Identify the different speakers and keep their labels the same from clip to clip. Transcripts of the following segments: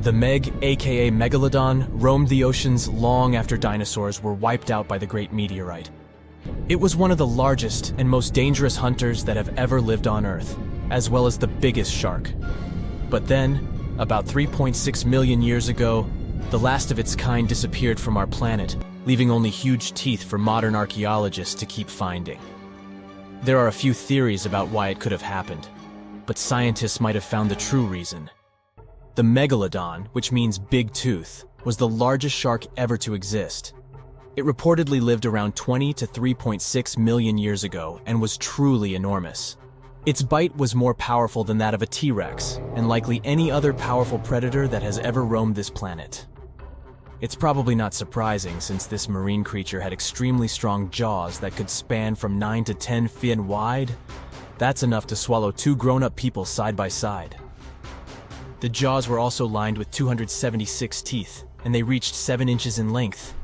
Speaker 1: The Meg, aka Megalodon, roamed the oceans long after dinosaurs were wiped out by the Great Meteorite. It was one of the largest and most dangerous hunters that have ever lived on Earth, as well as the biggest shark. But then, about 3.6 million years ago, the last of its kind disappeared from our planet, leaving only huge teeth for modern archaeologists to keep finding. There are a few theories about why it could have happened, but scientists might have found the true reason. The Megalodon, which means big tooth, was the largest shark ever to exist. It reportedly lived around 20 to 3.6 million years ago and was truly enormous. Its bite was more powerful than that of a T-Rex, and likely any other powerful predator that has ever roamed this planet. It's probably not surprising, since this marine creature had extremely strong jaws that could span from 9 to 10 feet wide. That's enough to swallow two grown-up people side by side. The jaws were also lined with 276 teeth, and they reached 7 inches in length.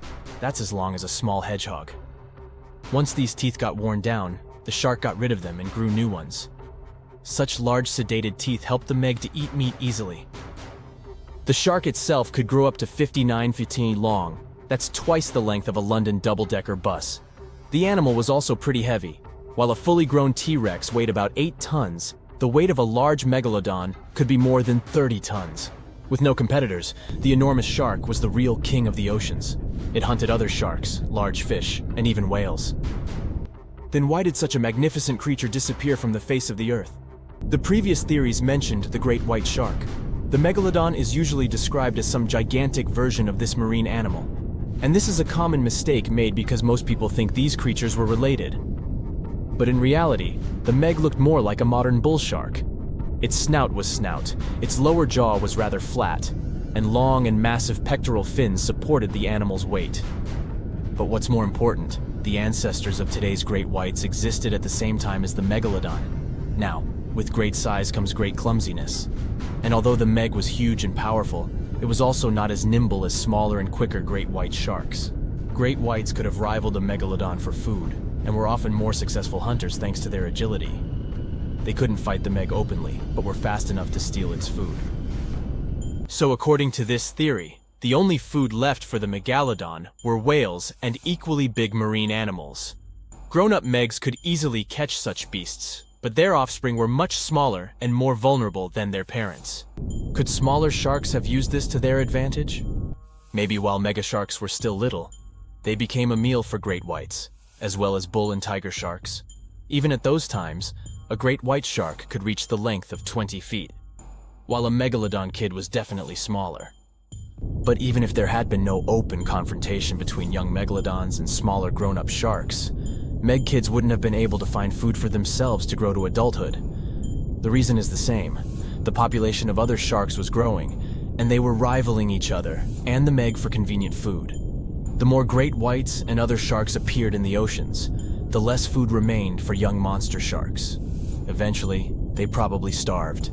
Speaker 1: That's as long as a small hedgehog. Once these teeth got worn down, the shark got rid of them and grew new ones. Such large sedated teeth helped the Meg to eat meat easily. The shark itself could grow up to 59 feet long. That's twice the length of a London double-decker bus. The animal was also pretty heavy. While a fully grown T-Rex weighed about 8 tons, the weight of a large Megalodon could be more than 30 tons. With no competitors, the enormous shark was the real king of the oceans. It hunted other sharks, large fish, and even whales. Then why did such a magnificent creature disappear from the face of the Earth? The previous theories mentioned the great white shark. The Megalodon is usually described as some gigantic version of this marine animal. And this is a common mistake made because most people think these creatures were related. But in reality, the Meg looked more like a modern bull shark. Its snout was snout, its lower jaw was rather flat, and long and massive pectoral fins supported the animal's weight. But what's more important, the ancestors of today's great whites existed at the same time as the Megalodon. Now, with great size comes great clumsiness. And although the Meg was huge and powerful, it was also not as nimble as smaller and quicker great white sharks. Great whites could have rivaled a Megalodon for food, and were often more successful hunters thanks to their agility. They couldn't fight the Meg openly, but were fast enough to steal its food. So according to this theory, the only food left for the Megalodon were whales and equally big marine animals. Grown-up Megs could easily catch such beasts, but their offspring were much smaller and more vulnerable than their parents. Could smaller sharks have used this to their advantage? Maybe while megasharks were still little, they became a meal for great whites, as well as bull and tiger sharks. Even at those times, a great white shark could reach the length of 20 feet, while a Megalodon kid was definitely smaller. But even if there had been no open confrontation between young Megalodons and smaller grown-up sharks, Meg kids wouldn't have been able to find food for themselves to grow to adulthood. The reason is the same. The population of other sharks was growing, and they were rivaling each other and the Meg for convenient food. The more great whites and other sharks appeared in the oceans, the less food remained for young monster sharks. Eventually, they probably starved.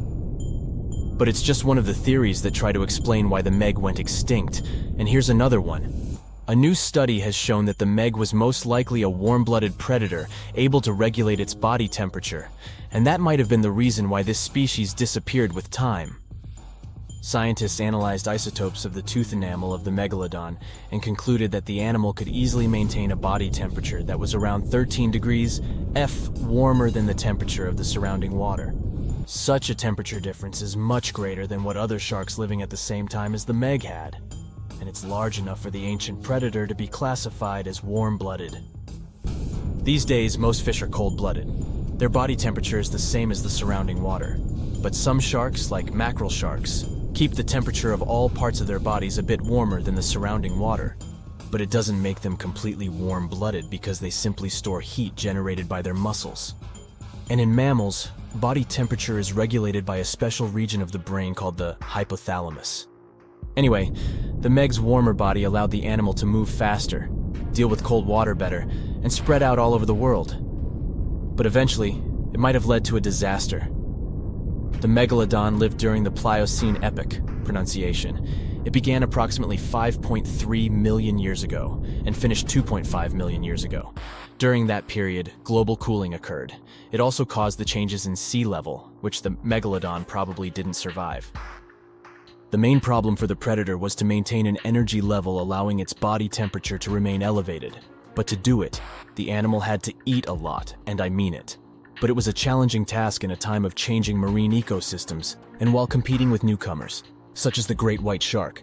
Speaker 1: But it's just one of the theories that try to explain why the Meg went extinct, and here's another one. A new study has shown that the Meg was most likely a warm-blooded predator able to regulate its body temperature, and that might have been the reason why this species disappeared with time. Scientists analyzed isotopes of the tooth enamel of the Megalodon and concluded that the animal could easily maintain a body temperature that was around 13 degrees F warmer than the temperature of the surrounding water. Such a temperature difference is much greater than what other sharks living at the same time as the Meg had, and it's large enough for the ancient predator to be classified as warm-blooded. These days, most fish are cold-blooded. Their body temperature is the same as the surrounding water, but some sharks, like mackerel sharks, keep the temperature of all parts of their bodies a bit warmer than the surrounding water. But it doesn't make them completely warm-blooded because they simply store heat generated by their muscles. And in mammals, body temperature is regulated by a special region of the brain called the hypothalamus. Anyway, the Meg's warmer body allowed the animal to move faster, deal with cold water better, and spread out all over the world. But eventually, it might have led to a disaster. The Megalodon lived during the Pliocene epoch, pronunciation. It began approximately 5.3 million years ago and finished 2.5 million years ago. During that period, global cooling occurred. It also caused the changes in sea level, which the Megalodon probably didn't survive. The main problem for the predator was to maintain an energy level allowing its body temperature to remain elevated. But to do it, the animal had to eat a lot, and I mean it. But it was a challenging task in a time of changing marine ecosystems and while competing with newcomers, such as the great white shark.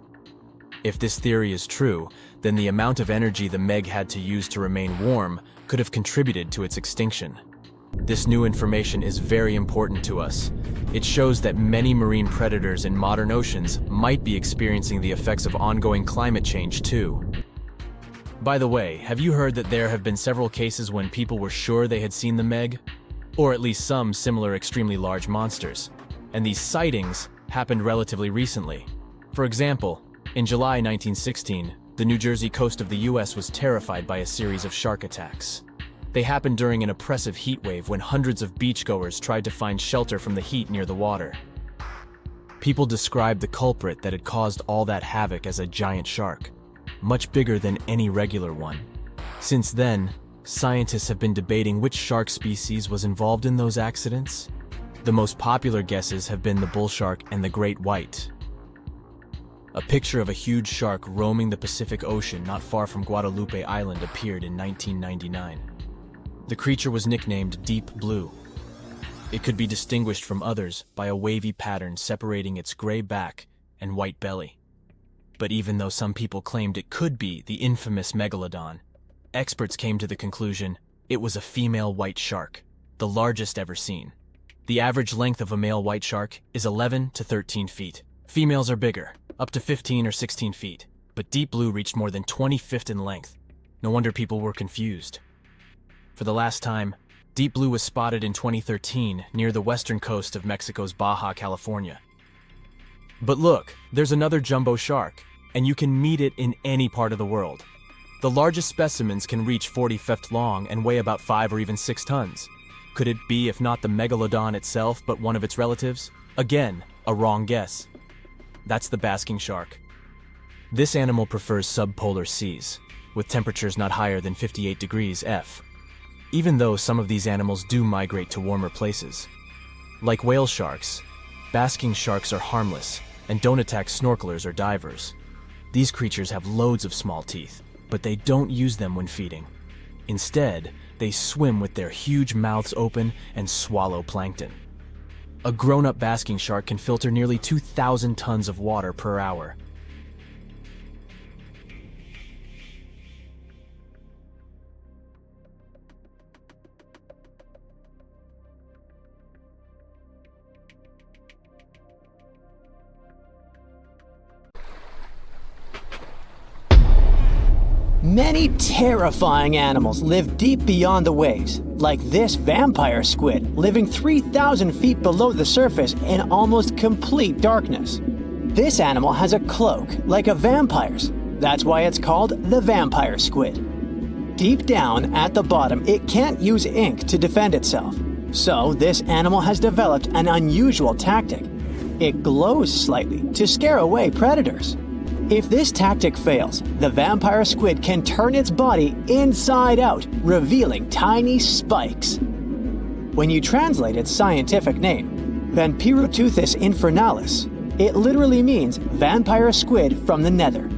Speaker 1: If this theory is true, then the amount of energy the Meg had to use to remain warm could have contributed to its extinction. This new information is very important to us. It shows that many marine predators in modern oceans might be experiencing the effects of ongoing climate change too. By the way, have you heard that there have been several cases when people were sure they had seen the Meg? Or at least some similar extremely large monsters. And these sightings happened relatively recently. For example, in July 1916, the New Jersey coast of the US was terrified by a series of shark attacks. They happened during an oppressive heat wave when hundreds of beachgoers tried to find shelter from the heat near the water. People described the culprit that had caused all that havoc as a giant shark, much bigger than any regular one. Since then, scientists have been debating which shark species was involved in those accidents. The most popular guesses have been the bull shark and the great white. A picture of a huge shark roaming the Pacific Ocean not far from Guadalupe Island appeared in 1999. The creature was nicknamed Deep Blue. It could be distinguished from others by a wavy pattern separating its gray back and white belly. But even though some people claimed it could be the infamous Megalodon, experts came to the conclusion it was a female white shark, the largest ever seen. The average length of a male white shark is 11 to 13 feet. Females are bigger, up to 15 or 16 feet, but Deep Blue reached more than 20 feet in length. No wonder people were confused. For the last time, Deep Blue was spotted in 2013 near the western coast of Mexico's Baja California. But look, there's another jumbo shark, and you can meet it in any part of the world. The largest specimens can reach 40 feet long and weigh about 5 or even 6 tons. Could it be, if not the Megalodon itself, but one of its relatives? Again, a wrong guess. That's the basking shark. This animal prefers subpolar seas, with temperatures not higher than 58 degrees F. Even though some of these animals do migrate to warmer places. Like whale sharks, basking sharks are harmless and don't attack snorkelers or divers. These creatures have loads of small teeth, but they don't use them when feeding. Instead, they swim with their huge mouths open and swallow plankton. A grown-up basking shark can filter nearly 2,000 tons of water per hour.
Speaker 2: Many terrifying animals live deep beyond the waves, like this vampire squid living 3,000 feet below the surface in almost complete darkness. This animal has a cloak, like a vampire's. That's why it's called the vampire squid. Deep down at the bottom, it can't use ink to defend itself. So this animal has developed an unusual tactic. It glows slightly to scare away predators. If this tactic fails, the vampire squid can turn its body inside out, revealing tiny spikes. When you translate its scientific name, Vampiroteuthis infernalis, it literally means vampire squid from the nether.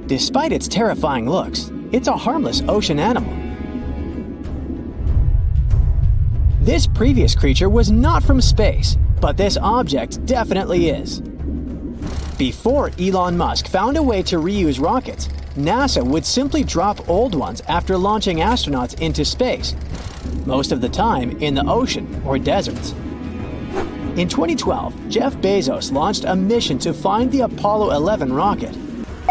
Speaker 2: Despite its terrifying looks, it's a harmless ocean animal. This previous creature was not from space, but this object definitely is. Before Elon Musk found a way to reuse rockets, NASA would simply drop old ones after launching astronauts into space, most of the time in the ocean or deserts. In 2012, Jeff Bezos launched a mission to find the Apollo 11 rocket.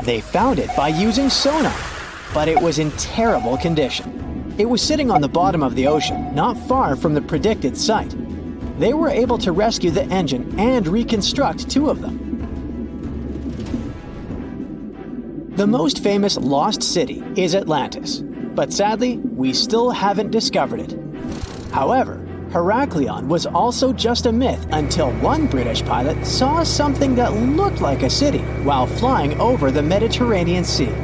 Speaker 2: They found it by using sonar, but it was in terrible condition. It was sitting on the bottom of the ocean, not far from the predicted site. They were able to rescue the engine and reconstruct 2 of them. The most famous lost city is Atlantis, but sadly, we still haven't discovered it. However, Heraklion was also just a myth until one British pilot saw something that looked like a city while flying over the Mediterranean Sea.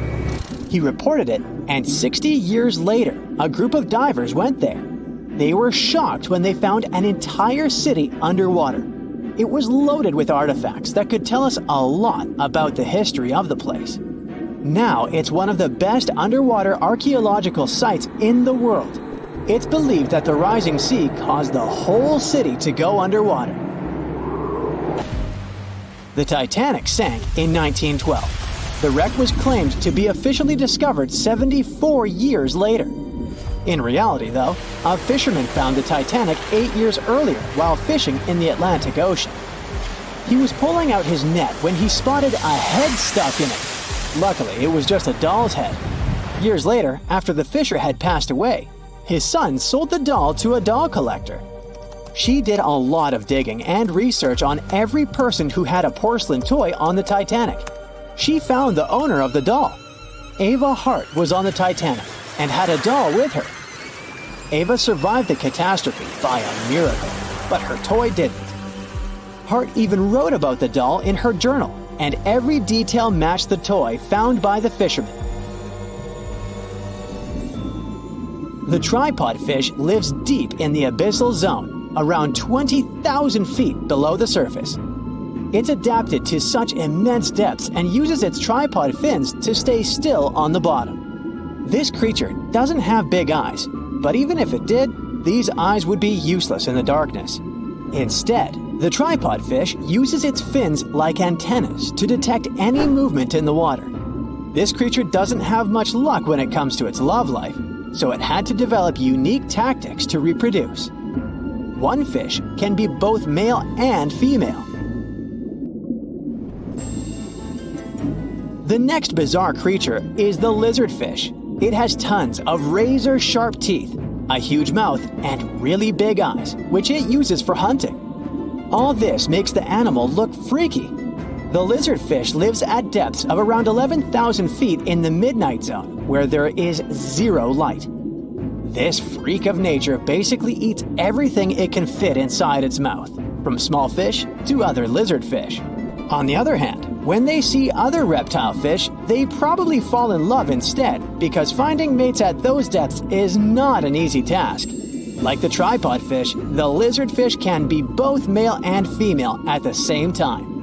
Speaker 2: He reported it, and 60 years later, a group of divers went there. They were shocked when they found an entire city underwater. It was loaded with artifacts that could tell us a lot about the history of the place. Now it's one of the best underwater archaeological sites in the world. It's believed that the rising sea caused the whole city to go underwater. The Titanic sank in 1912. The wreck was claimed to be officially discovered 74 years later. In reality, though, a fisherman found the Titanic 8 years earlier while fishing in the Atlantic Ocean. He was pulling out his net when he spotted a head stuck in it. Luckily, it was just a doll's head. Years later, after the fisher had passed away, his son sold the doll to a doll collector. She did a lot of digging and research on every person who had a porcelain toy on the Titanic. She found the owner of the doll. Ava Hart was on the Titanic and had a doll with her. Ava survived the catastrophe by a miracle, but her toy didn't. Hart even wrote about the doll in her journal, and every detail matched the toy found by the fisherman. The tripod fish lives deep in the abyssal zone, around 20,000 feet below the surface. It's adapted to such immense depths and uses its tripod fins to stay still on the bottom. This creature doesn't have big eyes, but even if it did, these eyes would be useless in the darkness. Instead, the tripod fish uses its fins like antennas to detect any movement in the water. This creature doesn't have much luck when it comes to its love life, so it had to develop unique tactics to reproduce. One fish can be both male and female. The next bizarre creature is the lizardfish. It has tons of razor-sharp teeth, a huge mouth, and really big eyes, which it uses for hunting. All this makes the animal look freaky. The lizardfish lives at depths of around 11,000 feet in the midnight zone, where there is zero light. This freak of nature basically eats everything it can fit inside its mouth, from small fish to other lizardfish. On the other hand, when they see other reptile fish, they probably fall in love instead, because finding mates at those depths is not an easy task. Like the tripod fish, the lizardfish can be both male and female at the same time.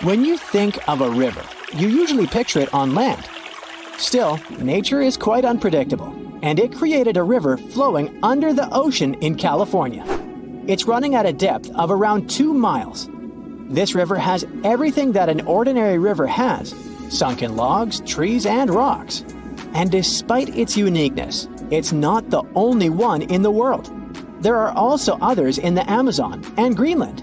Speaker 2: When you think of a river, you usually picture it on land. Still, nature is quite unpredictable, and it created a river flowing under the ocean in California. It's running at a depth of around 2 miles. This river has everything that an ordinary river has: sunken logs, trees, and rocks. And despite its uniqueness, it's not the only one in the world. There are also others in the Amazon and Greenland.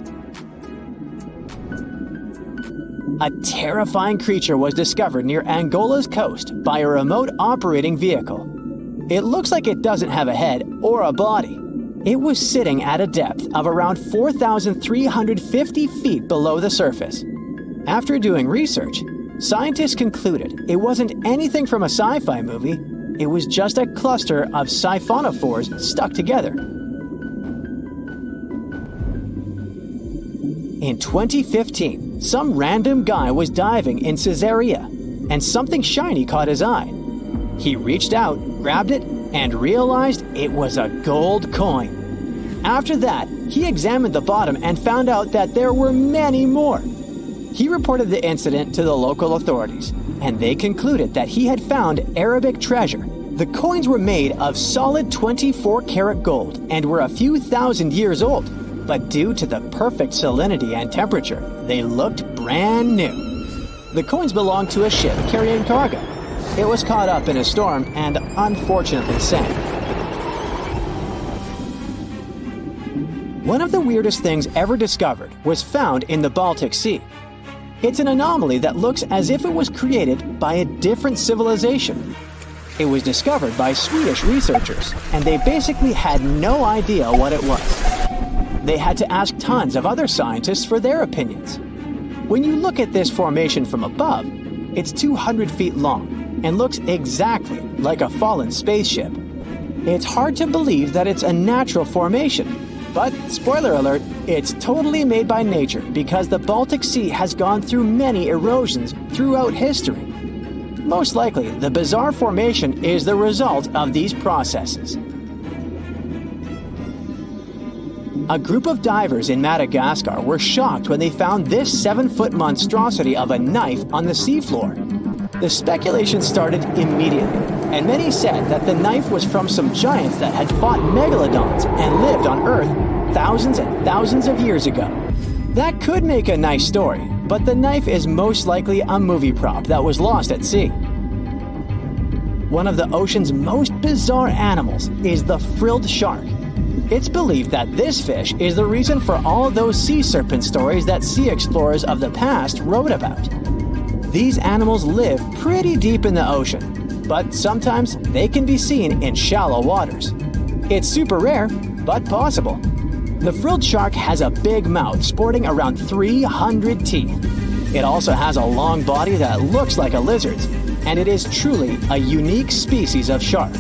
Speaker 2: A terrifying creature was discovered near Angola's coast by a remote operating vehicle. It looks like it doesn't have a head or a body. It was sitting at a depth of around 4,350 feet below the surface. After doing research, scientists concluded it wasn't anything from a sci-fi movie. It was just a cluster of siphonophores stuck together. In 2015, some random guy was diving in Caesarea, and something shiny caught his eye. He reached out, grabbed it, and realized it was a gold coin. After that, he examined the bottom and found out that there were many more. He reported the incident to the local authorities, and they concluded that he had found Arabic treasure. The coins were made of solid 24-karat gold and were a few thousand years old, but due to the perfect salinity and temperature, they looked brand new. The coins belonged to a ship carrying cargo. It was caught up in a storm and unfortunately sank. One of the weirdest things ever discovered was found in the Baltic Sea. It's an anomaly that looks as if it was created by a different civilization. It was discovered by Swedish researchers, and they basically had no idea what it was. They had to ask tons of other scientists for their opinions. When you look at this formation from above, it's 200 feet long and looks exactly like a fallen spaceship. It's hard to believe that it's a natural formation, but spoiler alert, it's totally made by nature because the Baltic Sea has gone through many erosions throughout history. Most likely, the bizarre formation is the result of these processes. A group of divers in Madagascar were shocked when they found this 7-foot monstrosity of a knife on the seafloor. The speculation started immediately, and many said that the knife was from some giants that had fought megalodons and lived on Earth thousands and thousands of years ago. That could make a nice story, but the knife is most likely a movie prop that was lost at sea. One of the ocean's most bizarre animals is the frilled shark. It's believed that this fish is the reason for all those sea serpent stories that sea explorers of the past wrote about. These animals live pretty deep in the ocean, but sometimes they can be seen in shallow waters. It's super rare, but possible. The frilled shark has a big mouth sporting around 300 teeth. It also has a long body that looks like a lizard's, and it is truly a unique species of shark.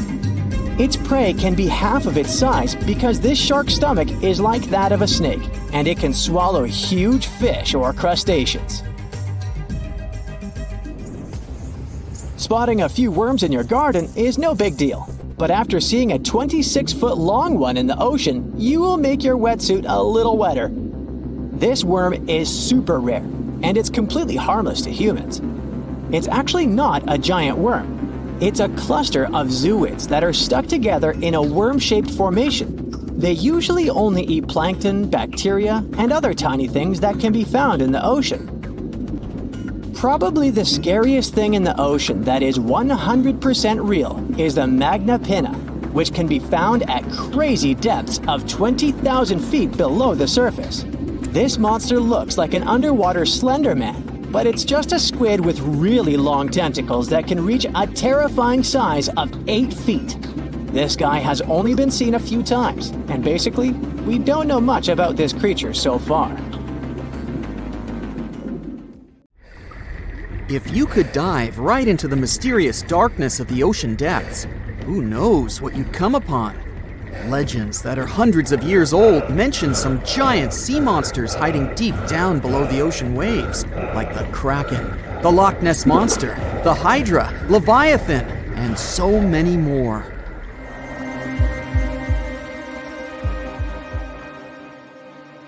Speaker 2: Its prey can be half of its size because this shark's stomach is like that of a snake, and it can swallow huge fish or crustaceans. Spotting a few worms in your garden is no big deal, but after seeing a 26-foot long one in the ocean, you will make your wetsuit a little wetter. This worm is super rare, and it's completely harmless to humans. It's actually not a giant worm. It's a cluster of zooids that are stuck together in a worm-shaped formation. They usually only eat plankton, bacteria, and other tiny things that can be found in the ocean. Probably the scariest thing in the ocean that is 100% real is the magna pinna, which can be found at crazy depths of 20,000 feet below the surface. This monster looks like an underwater Slender Man, but it's just a squid with really long tentacles that can reach a terrifying size of 8 feet. This guy has only been seen a few times, and basically, we don't know much about this creature so far.
Speaker 3: If you could dive right into the mysterious darkness of the ocean depths, who knows what you'd come upon? Legends that are hundreds of years old mention some giant sea monsters hiding deep down below the ocean waves, like the Kraken, the Loch Ness Monster, the Hydra, Leviathan, and so many more.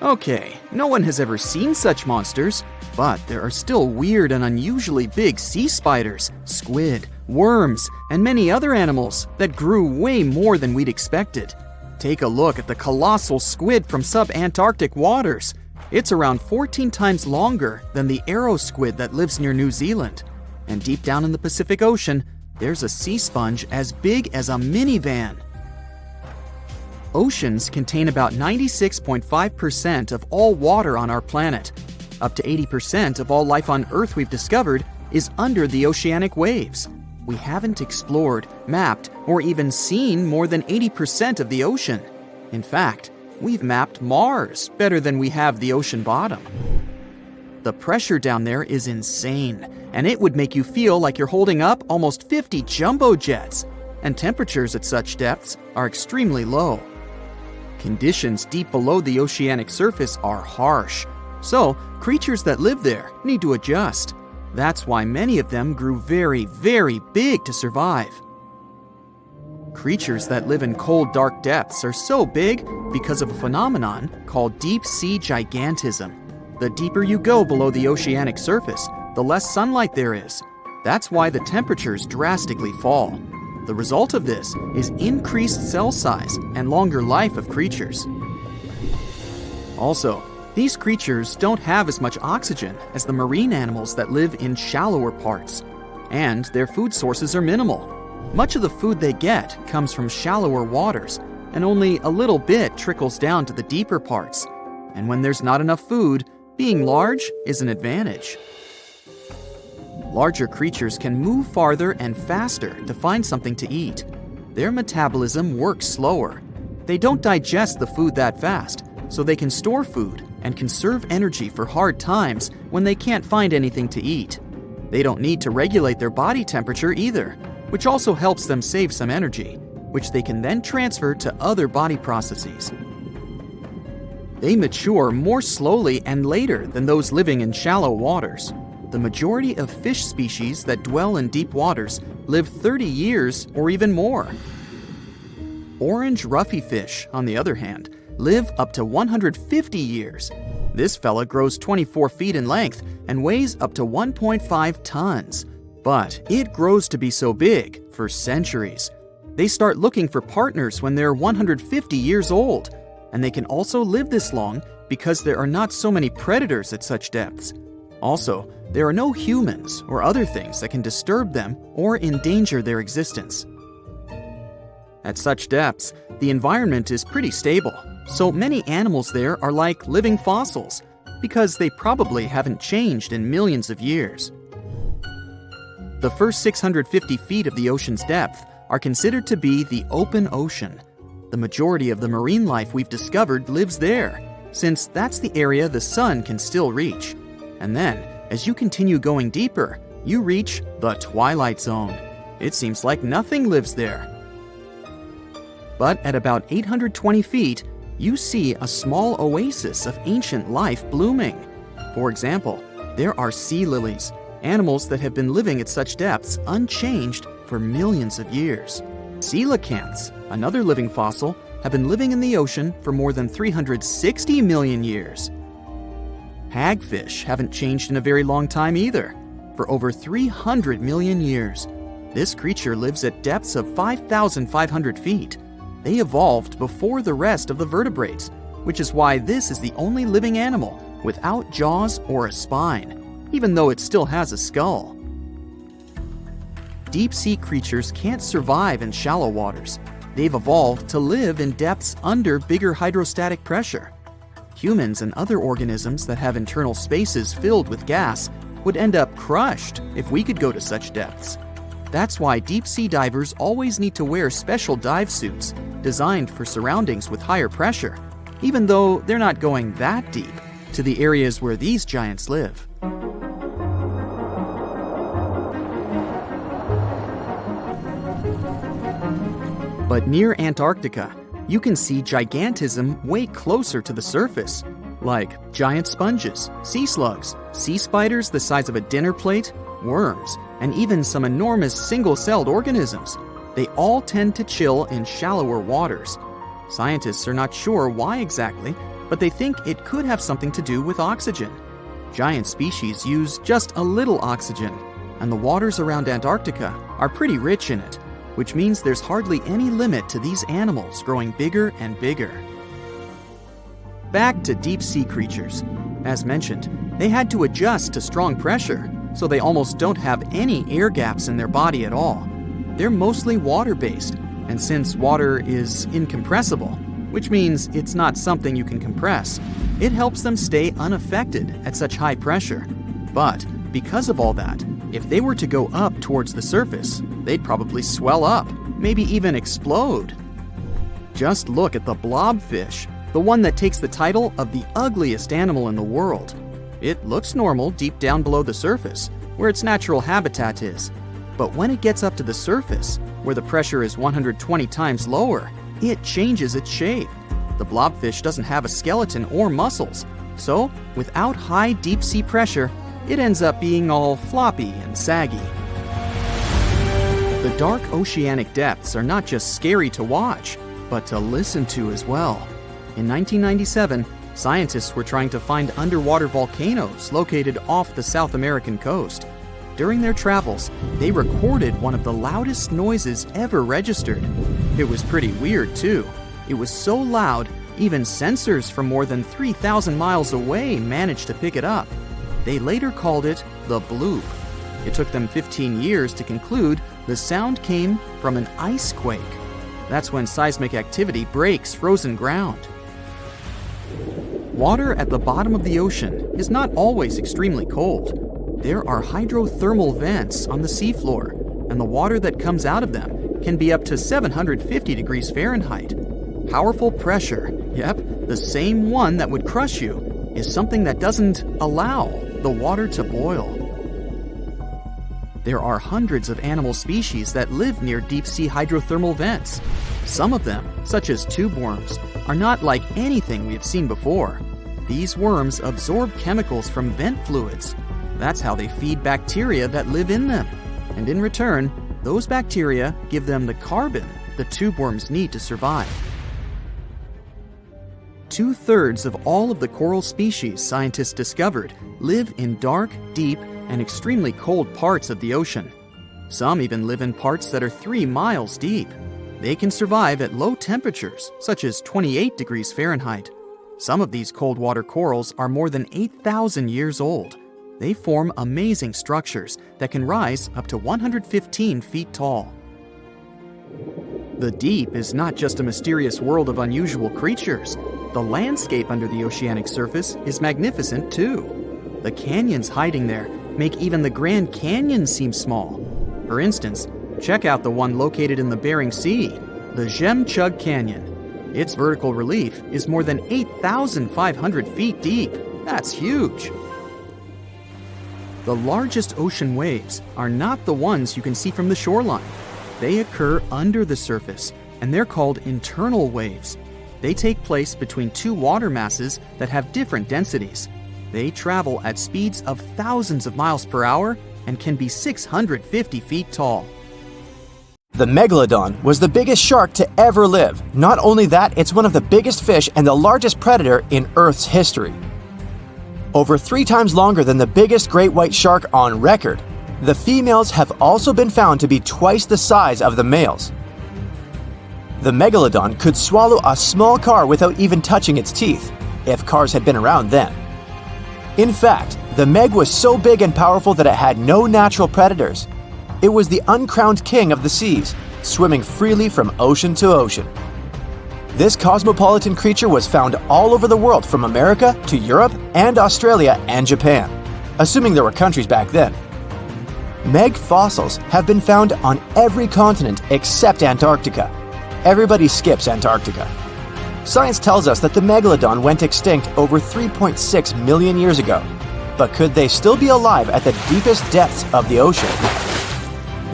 Speaker 3: Okay, no one has ever seen such monsters, but there are still weird and unusually big sea spiders, squid, worms, and many other animals that grew way more than we'd expected. Take a look at the colossal squid from sub-Antarctic waters. It's around 14 times longer than the arrow squid that lives near New Zealand. And deep down in the Pacific Ocean, there's a sea sponge as big as a minivan. Oceans contain about 96.5% of all water on our planet. Up to 80% of all life on Earth we've discovered is under the oceanic waves. We haven't explored, mapped, or even seen more than 80% of the ocean. In fact, we've mapped Mars better than we have the ocean bottom. The pressure down there is insane, and it would make you feel like you're holding up almost 50 jumbo jets. And temperatures at such depths are extremely low. Conditions deep below the oceanic surface are harsh, so creatures that live there need to adjust. That's why many of them grew very, very big to survive. Creatures that live in cold, dark depths are so big because of a phenomenon called deep sea gigantism. The deeper you go below the oceanic surface, the less sunlight there is. That's why the temperatures drastically fall. The result of this is increased cell size and longer life of creatures. Also, these creatures don't have as much oxygen as the marine animals that live in shallower parts, and their food sources are minimal. Much of the food they get comes from shallower waters, and only a little bit trickles down to the deeper parts. And when there's not enough food, being large is an advantage. Larger creatures can move farther and faster to find something to eat. Their metabolism works slower. They don't digest the food that fast, so they can store food and conserve energy for hard times when they can't find anything to eat. They don't need to regulate their body temperature either, which also helps them save some energy, which they can then transfer to other body processes. They mature more slowly and later than those living in shallow waters. The majority of fish species that dwell in deep waters live 30 years or even more. Orange ruffy fish, on the other hand, live up to 150 years. This fella grows 24 feet in length and weighs up to 1.5 tons. But it grows to be so big for centuries. They start looking for partners when they're 150 years old, and they can also live this long because there are not so many predators at such depths. Also, there are no humans or other things that can disturb them or endanger their existence. At such depths, the environment is pretty stable, so many animals there are like living fossils, because they probably haven't changed in millions of years. The first 650 feet of the ocean's depth are considered to be the open ocean. The majority of the marine life we've discovered lives there, since that's the area the sun can still reach. And then, as you continue going deeper, you reach the twilight zone. It seems like nothing lives there. But at about 820 feet, you see a small oasis of ancient life blooming. For example, there are sea lilies, animals that have been living at such depths unchanged for millions of years. Coelacanths, another living fossil, have been living in the ocean for more than 360 million years. Hagfish haven't changed in a very long time either, for over 300 million years. This creature lives at depths of 5,500 feet. They evolved before the rest of the vertebrates, which is why this is the only living animal without jaws or a spine, even though it still has a skull. Deep-sea creatures can't survive in shallow waters. They've evolved to live in depths under bigger hydrostatic pressure. Humans and other organisms that have internal spaces filled with gas would end up crushed if we could go to such depths. That's why deep-sea divers always need to wear special dive suits designed for surroundings with higher pressure, even though they're not going that deep to the areas where these giants live. But near Antarctica, you can see gigantism way closer to the surface, like giant sponges, sea slugs, sea spiders the size of a dinner plate, worms, and even some enormous single-celled organisms. They all tend to chill in shallower waters. Scientists are not sure why exactly, but they think it could have something to do with oxygen. Giant species use just a little oxygen, and the waters around Antarctica are pretty rich in it, which means there's hardly any limit to these animals growing bigger and bigger. Back to deep-sea creatures. As mentioned, they had to adjust to strong pressure, so they almost don't have any air gaps in their body at all. They're mostly water-based, and since water is incompressible, which means it's not something you can compress, it helps them stay unaffected at such high pressure. But because of all that, if they were to go up towards the surface, they'd probably swell up, maybe even explode. Just look at the blobfish, the one that takes the title of the ugliest animal in the world. It looks normal deep down below the surface, where its natural habitat is. But when it gets up to the surface, where the pressure is 120 times lower, it changes its shape. The blobfish doesn't have a skeleton or muscles, so without high deep-sea pressure, it ends up being all floppy and saggy. The dark oceanic depths are not just scary to watch, but to listen to as well. In 1997, scientists were trying to find underwater volcanoes located off the South American coast. During their travels, they recorded one of the loudest noises ever registered. It was pretty weird, too. It was so loud, even sensors from more than 3,000 miles away managed to pick it up. They later called it the bloop. It took them 15 years to conclude the sound came from an ice quake. That's when seismic activity breaks frozen ground. Water at the bottom of the ocean is not always extremely cold. There are hydrothermal vents on the seafloor, and the water that comes out of them can be up to 750 degrees Fahrenheit. Powerful pressure, yep, the same one that would crush you, is something that doesn't allow the water to boil. There are hundreds of animal species that live near deep-sea hydrothermal vents. Some of them, such as tube worms, are not like anything we've seen before. These worms absorb chemicals from vent fluids. That's how they feed bacteria that live in them. And in return, those bacteria give them the carbon the tube worms need to survive. 2/3 of all of the coral species scientists discovered live in dark, deep, and extremely cold parts of the ocean. Some even live in parts that are 3 miles deep. They can survive at low temperatures, such as 28 degrees Fahrenheit. Some of these cold water corals are more than 8,000 years old. They form amazing structures that can rise up to 115 feet tall. The deep is not just a mysterious world of unusual creatures. The landscape under the oceanic surface is magnificent too. The canyons hiding there make even the Grand Canyon seem small. For instance, check out the one located in the Bering Sea, the Chug Canyon. Its vertical relief is more than 8,500 feet deep. That's huge. The largest ocean waves are not the ones you can see from the shoreline. They occur under the surface, and they're called internal waves. They take place between two water masses that have different densities. They travel at speeds of thousands of miles per hour and can be 650 feet tall.
Speaker 2: The Megalodon was the biggest shark to ever live. Not only that, it's one of the biggest fish and the largest predator in Earth's history. Over 3 times longer than the biggest great white shark on record, the females have also been found to be twice the size of the males. The Megalodon could swallow a small car without even touching its teeth, if cars had been around then. In fact, the Meg was so big and powerful that it had no natural predators. It was the uncrowned king of the seas, swimming freely from ocean to ocean. This cosmopolitan creature was found all over the world, from America to Europe and Australia and Japan, assuming there were countries back then. Meg fossils have been found on every continent except Antarctica. Everybody skips Antarctica. Science tells us that the Megalodon went extinct over 3.6 million years ago, but could they still be alive at the deepest depths of the ocean?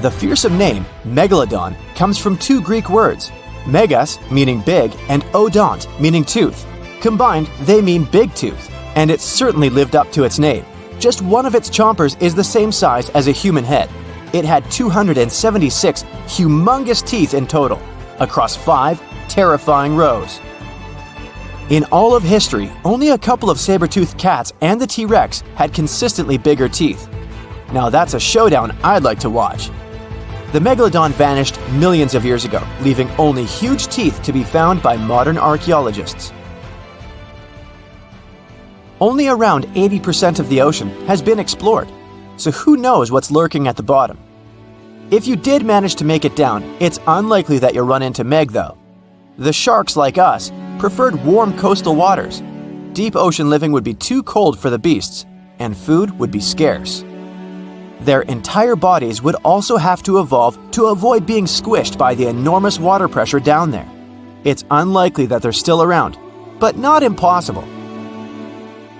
Speaker 2: The fearsome name, Megalodon, comes from 2 Greek words, megas, meaning big, and odont, meaning tooth. Combined, they mean big tooth, and it certainly lived up to its name. Just one of its chompers is the same size as a human head. It had 276 humongous teeth in total, across 5 terrifying rows. In all of history, only a couple of saber-toothed cats and the T-Rex had consistently bigger teeth. Now that's a showdown I'd like to watch. The Megalodon vanished millions of years ago, leaving only huge teeth to be found by modern archaeologists. Only around 80% of the ocean has been explored, so who knows what's lurking at the bottom. If you did manage to make it down, it's unlikely that you'll run into Meg though. The sharks, like us, preferred warm coastal waters. Deep ocean living would be too cold for the beasts, and food would be scarce. Their entire bodies would also have to evolve to avoid being squished by the enormous water pressure down there. It's unlikely that they're still around, but not impossible.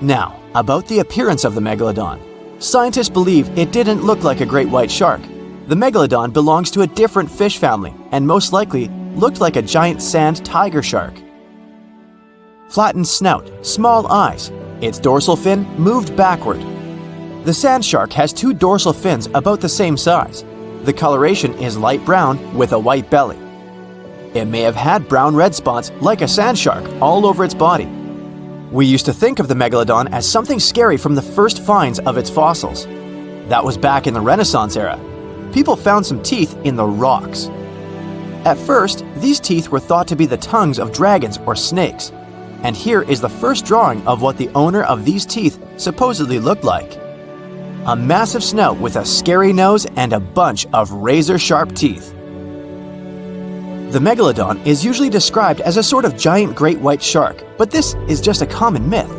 Speaker 2: Now, about the appearance of the Megalodon. Scientists believe it didn't look like a great white shark. The Megalodon belongs to a different fish family and most likely looked like a giant sand tiger shark. Flattened snout, small eyes. Its dorsal fin moved backward. The sand shark has 2 dorsal fins about the same size. The coloration is light brown with a white belly. It may have had brown red spots like a sand shark all over its body. We used to think of the Megalodon as something scary from the first finds of its fossils. That was back in the Renaissance era. People found some teeth in the rocks. At first, these teeth were thought to be the tongues of dragons or snakes. And here is the first drawing of what the owner of these teeth supposedly looked like. A massive snout with a scary nose and a bunch of razor-sharp teeth. The Megalodon is usually described as a sort of giant great white shark, but this is just a common myth.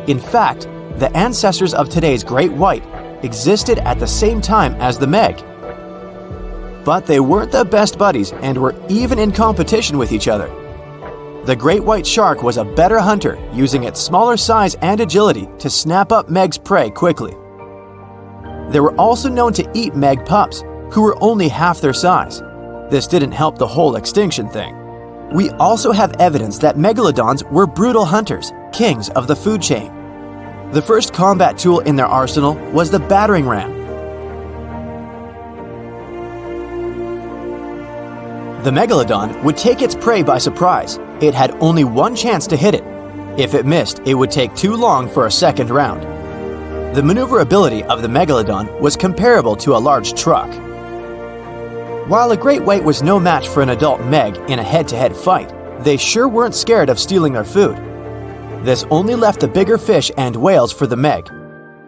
Speaker 2: In fact, the ancestors of today's great white existed at the same time as the Meg. But they weren't the best buddies and were even in competition with each other. The great white shark was a better hunter, using its smaller size and agility to snap up Meg's prey quickly. They were also known to eat Meg pups, who were only half their size. This didn't help the whole extinction thing. We also have evidence that Megalodons were brutal hunters, kings of the food chain. The first combat tool in their arsenal was the battering ram. The Megalodon would take its prey by surprise. It had only one chance to hit it. If it missed, it would take too long for a second round. The maneuverability of the Megalodon was comparable to a large truck. While a great white was no match for an adult Meg in a head-to-head fight, they sure weren't scared of stealing their food. This only left the bigger fish and whales for the Meg.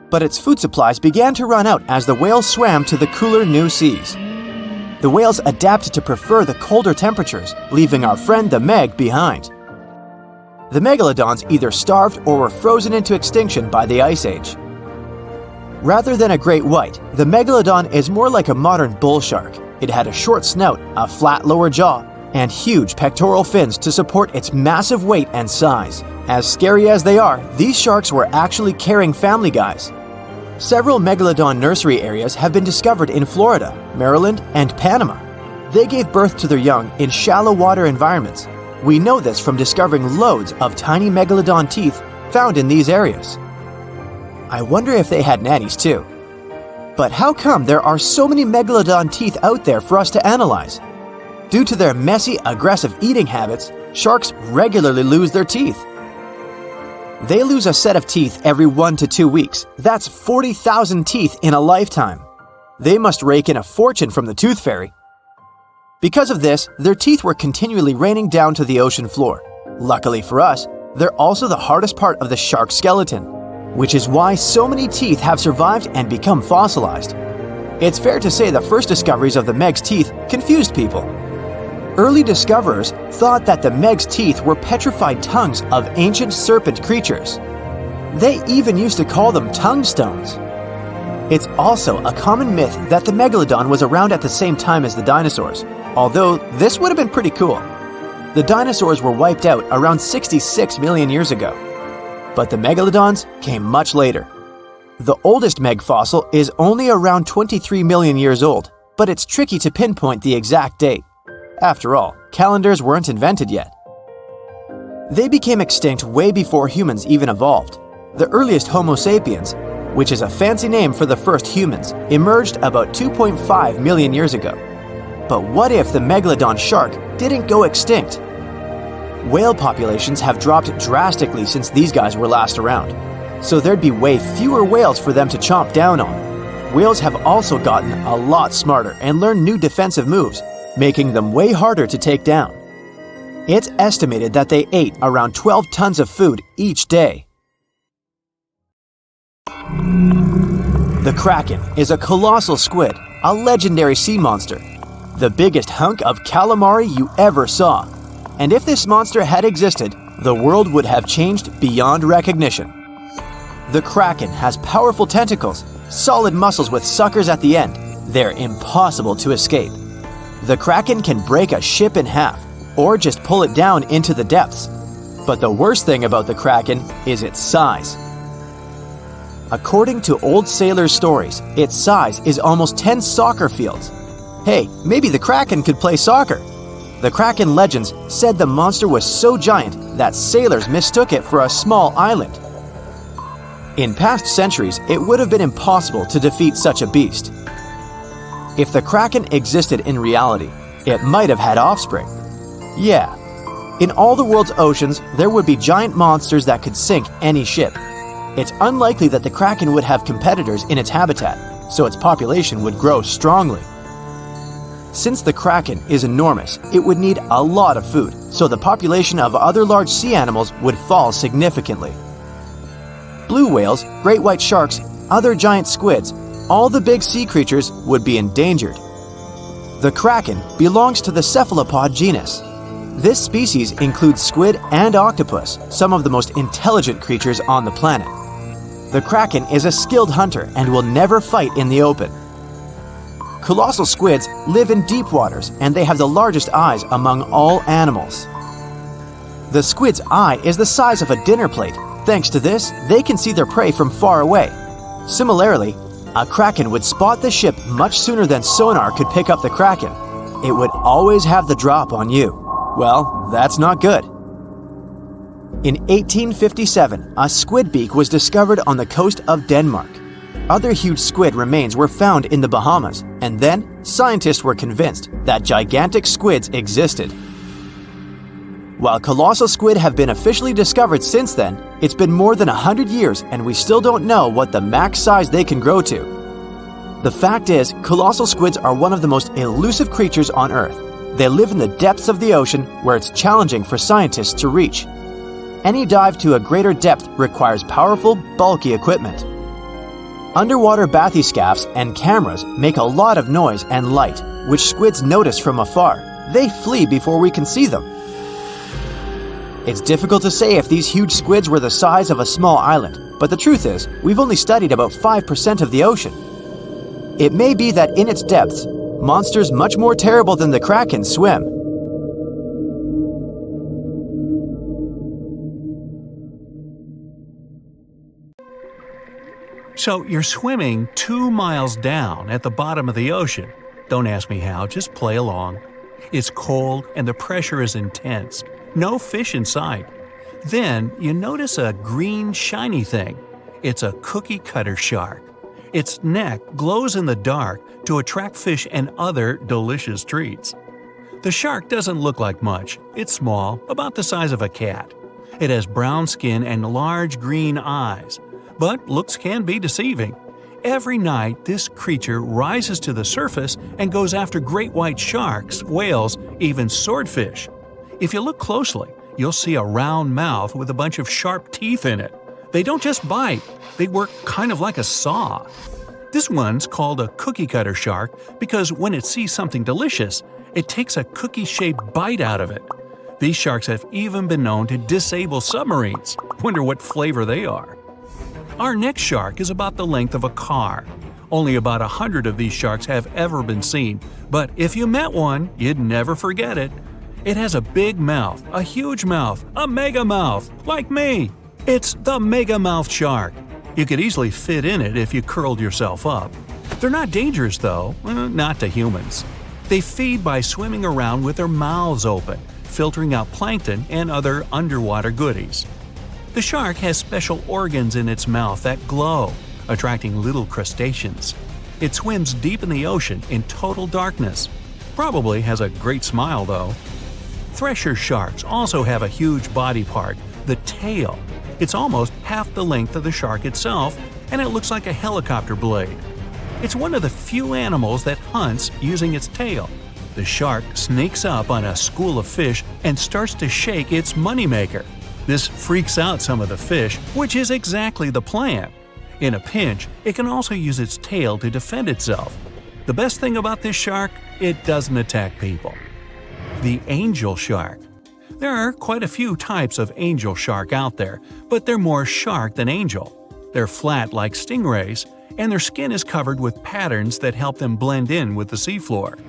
Speaker 2: But its food supplies began to run out as the whales swam to the cooler new seas. The whales adapted to prefer the colder temperatures, leaving our friend the Meg behind. The Megalodons either starved or were frozen into extinction by the Ice Age. Rather than a great white, the Megalodon is more like a modern bull shark. It had a short snout, a flat lower jaw, and huge pectoral fins to support its massive weight and size. As scary as they are, these sharks were actually caring family guys. Several Megalodon nursery areas have been discovered in Florida, Maryland, and Panama. They gave birth to their young in shallow water environments. We know this from discovering loads of tiny Megalodon teeth found in these areas. I wonder if they had nannies too. But how come there are so many Megalodon teeth out there for us to analyze? Due to their messy, aggressive eating habits, sharks regularly lose their teeth. They lose a set of teeth every 1 to 2 weeks. That's 40,000 teeth in a lifetime. They must rake in a fortune from the tooth fairy. Because of this, their teeth were continually raining down to the ocean floor. Luckily for us, they're also the hardest part of the shark skeleton, which is why so many teeth have survived and become fossilized. It's fair to say the first discoveries of the Meg's teeth confused people. Early discoverers thought that the Meg's teeth were petrified tongues of ancient serpent creatures. They even used to call them tongue stones. It's also a common myth that the Megalodon was around at the same time as the dinosaurs, although this would have been pretty cool. The dinosaurs were wiped out around 66 million years ago, but the Megalodons came much later. The oldest Meg fossil is only around 23 million years old, but it's tricky to pinpoint the exact date. After all, calendars weren't invented yet. They became extinct way before humans even evolved. The earliest Homo sapiens, which is a fancy name for the first humans, emerged about 2.5 million years ago. But what if the Megalodon shark didn't go extinct? Whale populations have dropped drastically since these guys were last around, so there'd be way fewer whales for them to chomp down on. Whales have also gotten a lot smarter and learned new defensive moves, making them way harder to take down. It's estimated that they ate around 12 tons of food each day. The Kraken is a colossal squid, a legendary sea monster, the biggest hunk of calamari you ever saw. And if this monster had existed, the world would have changed beyond recognition. The Kraken has powerful tentacles, solid muscles with suckers at the end. They're impossible to escape. The Kraken can break a ship in half, or just pull it down into the depths. But the worst thing about the Kraken is its size. According to old sailors' stories, its size is almost 10 soccer fields. Hey, maybe the Kraken could play soccer. The Kraken legends said the monster was so giant that sailors mistook it for a small island. In past centuries, it would have been impossible to defeat such a beast. If the Kraken existed in reality, it might have had offspring. Yeah. In all the world's oceans, there would be giant monsters that could sink any ship. It's unlikely that the Kraken would have competitors in its habitat, so its population would grow strongly. Since the Kraken is enormous, it would need a lot of food, so the population of other large sea animals would fall significantly. Blue whales, great white sharks, other giant squids, all the big sea creatures would be endangered. The Kraken belongs to the cephalopod genus. This species includes squid and octopus, some of the most intelligent creatures on the planet. The Kraken is a skilled hunter and will never fight in the open. Colossal squids live in deep waters and they have the largest eyes among all animals. The squid's eye is the size of a dinner plate. Thanks to this, they can see their prey from far away. Similarly, a Kraken would spot the ship much sooner than sonar could pick up the Kraken. It would always have the drop on you. Well, that's not good. In 1857, a squid beak was discovered on the coast of Denmark. Other huge squid remains were found in the Bahamas, and then scientists were convinced that gigantic squids existed. While colossal squid have been officially discovered since then, it's been more than 100 years and we still don't know what the max size they can grow to. The fact is, colossal squids are one of the most elusive creatures on Earth. They live in the depths of the ocean where it's challenging for scientists to reach. Any dive to a greater depth requires powerful, bulky equipment. Underwater bathyscaphs and cameras make a lot of noise and light, which squids notice from afar. They flee before we can see them. It's difficult to say if these huge squids were the size of a small island, but the truth is, we've only studied about 5% of the ocean. It may be that in its depths, monsters much more terrible than the Kraken swim.
Speaker 4: So you're swimming 2 miles down at the bottom of the ocean. Don't ask me how, just play along. It's cold and the pressure is intense. No fish in sight. Then you notice a green shiny thing. It's a cookie cutter shark. Its neck glows in the dark to attract fish and other delicious treats. The shark doesn't look like much. It's small, about the size of a cat. It has brown skin and large green eyes. But looks can be deceiving. Every night, this creature rises to the surface and goes after great white sharks, whales, even swordfish. If you look closely, you'll see a round mouth with a bunch of sharp teeth in it. They don't just bite, they work kind of like a saw. This one's called a cookie cutter shark because when it sees something delicious, it takes a cookie-shaped bite out of it. These sharks have even been known to disable submarines. Wonder what flavor they are. Our next shark is about the length of a car. Only about 100 of these sharks have ever been seen, but if you met one, you'd never forget it. It has a big mouth, a huge mouth, a mega mouth, like me. It's the mega mouth shark. You could easily fit in it if you curled yourself up. They're not dangerous though, not to humans. They feed by swimming around with their mouths open, filtering out plankton and other underwater goodies. The shark has special organs in its mouth that glow, attracting little crustaceans. It swims deep in the ocean in total darkness. Probably has a great smile though. Thresher sharks also have a huge body part, the tail. It's almost half the length of the shark itself, and it looks like a helicopter blade. It's one of the few animals that hunts using its tail. The shark sneaks up on a school of fish and starts to shake its moneymaker. This freaks out some of the fish, which is exactly the plan. In a pinch, it can also use its tail to defend itself. The best thing about this shark, it doesn't attack people. The angel shark. There are quite a few types of angel shark out there, but they're more shark than angel. They're flat like stingrays, and their skin is covered with patterns that help them blend in with the seafloor.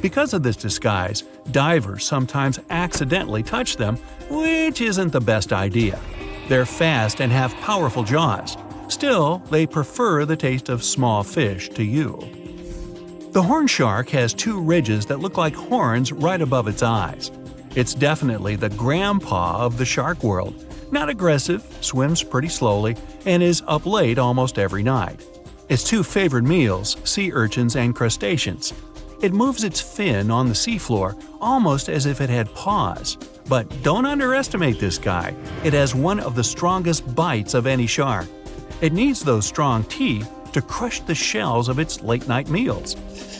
Speaker 4: Because of this disguise, divers sometimes accidentally touch them, which isn't the best idea. They're fast and have powerful jaws. Still, they prefer the taste of small fish to you. The horn shark has two ridges that look like horns right above its eyes. It's definitely the grandpa of the shark world. Not aggressive, swims pretty slowly, and is up late almost every night. Its two favorite meals, sea urchins and crustaceans. It moves its fin on the seafloor almost as if it had paws. But don't underestimate this guy. It has one of the strongest bites of any shark. It needs those strong teeth to crush the shells of its late-night meals.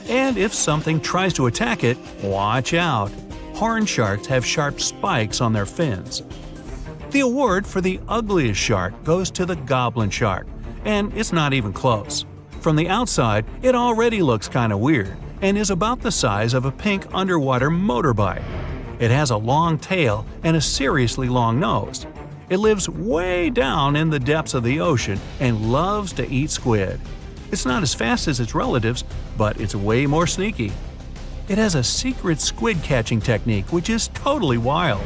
Speaker 4: And if something tries to attack it, watch out. Horn sharks have sharp spikes on their fins. The award for the ugliest shark goes to the goblin shark, and it's not even close. From the outside, it already looks kinda weird and is about the size of a pink underwater motorbike. It has a long tail and a seriously long nose. It lives way down in the depths of the ocean and loves to eat squid. It's not as fast as its relatives, but it's way more sneaky. It has a secret squid catching technique which is totally wild.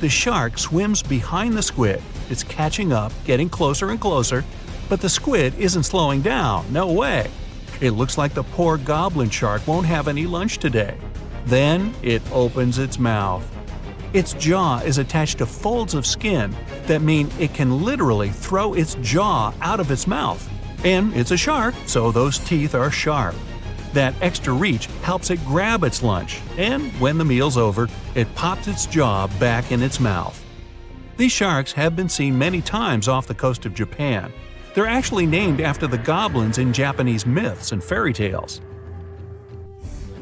Speaker 4: The shark swims behind the squid. It's catching up, getting closer and closer, but the squid isn't slowing down, no way. It looks like the poor goblin shark won't have any lunch today. Then it opens its mouth. Its jaw is attached to folds of skin that mean it can literally throw its jaw out of its mouth. And it's a shark, so those teeth are sharp. That extra reach helps it grab its lunch, and when the meal's over, it pops its jaw back in its mouth. These sharks have been seen many times off the coast of Japan. They're actually named after the goblins in Japanese myths and fairy tales.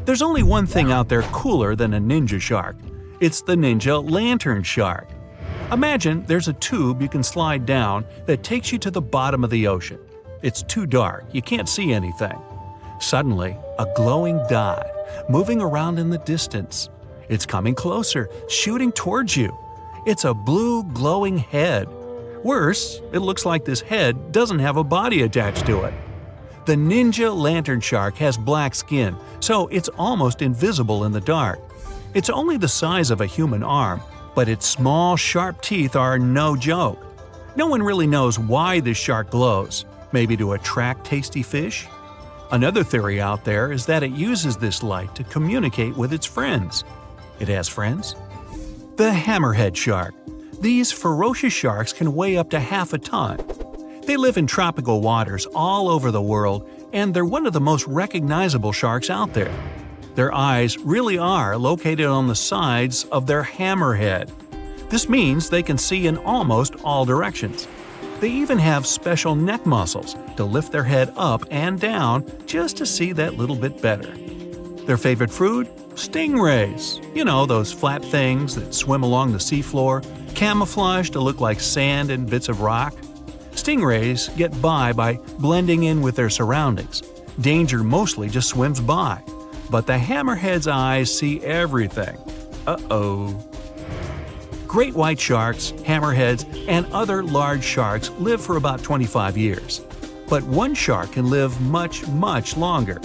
Speaker 4: There's only one thing out there cooler than a ninja shark. It's the ninja lantern shark. Imagine there's a tube you can slide down that takes you to the bottom of the ocean. It's too dark, you can't see anything. Suddenly, a glowing dot, moving around in the distance. It's coming closer, shooting towards you. It's a blue glowing head. Worse, it looks like this head doesn't have a body attached to it. The ninja lantern shark has black skin, so it's almost invisible in the dark. It's only the size of a human arm, but its small, sharp teeth are no joke. No one really knows why this shark glows. Maybe to attract tasty fish? Another theory out there is that it uses this light to communicate with its friends. It has friends? The hammerhead shark. These ferocious sharks can weigh up to half a ton. They live in tropical waters all over the world, and they're one of the most recognizable sharks out there. Their eyes really are located on the sides of their hammerhead. This means they can see in almost all directions. They even have special neck muscles to lift their head up and down just to see that little bit better. Their favorite food? Stingrays. You know, those flat things that swim along the seafloor, camouflaged to look like sand and bits of rock. Stingrays get by blending in with their surroundings. Danger mostly just swims by. But the hammerhead's eyes see everything. Uh-oh. Great white sharks, hammerheads, and other large sharks live for about 25 years. But one shark can live much, much longer.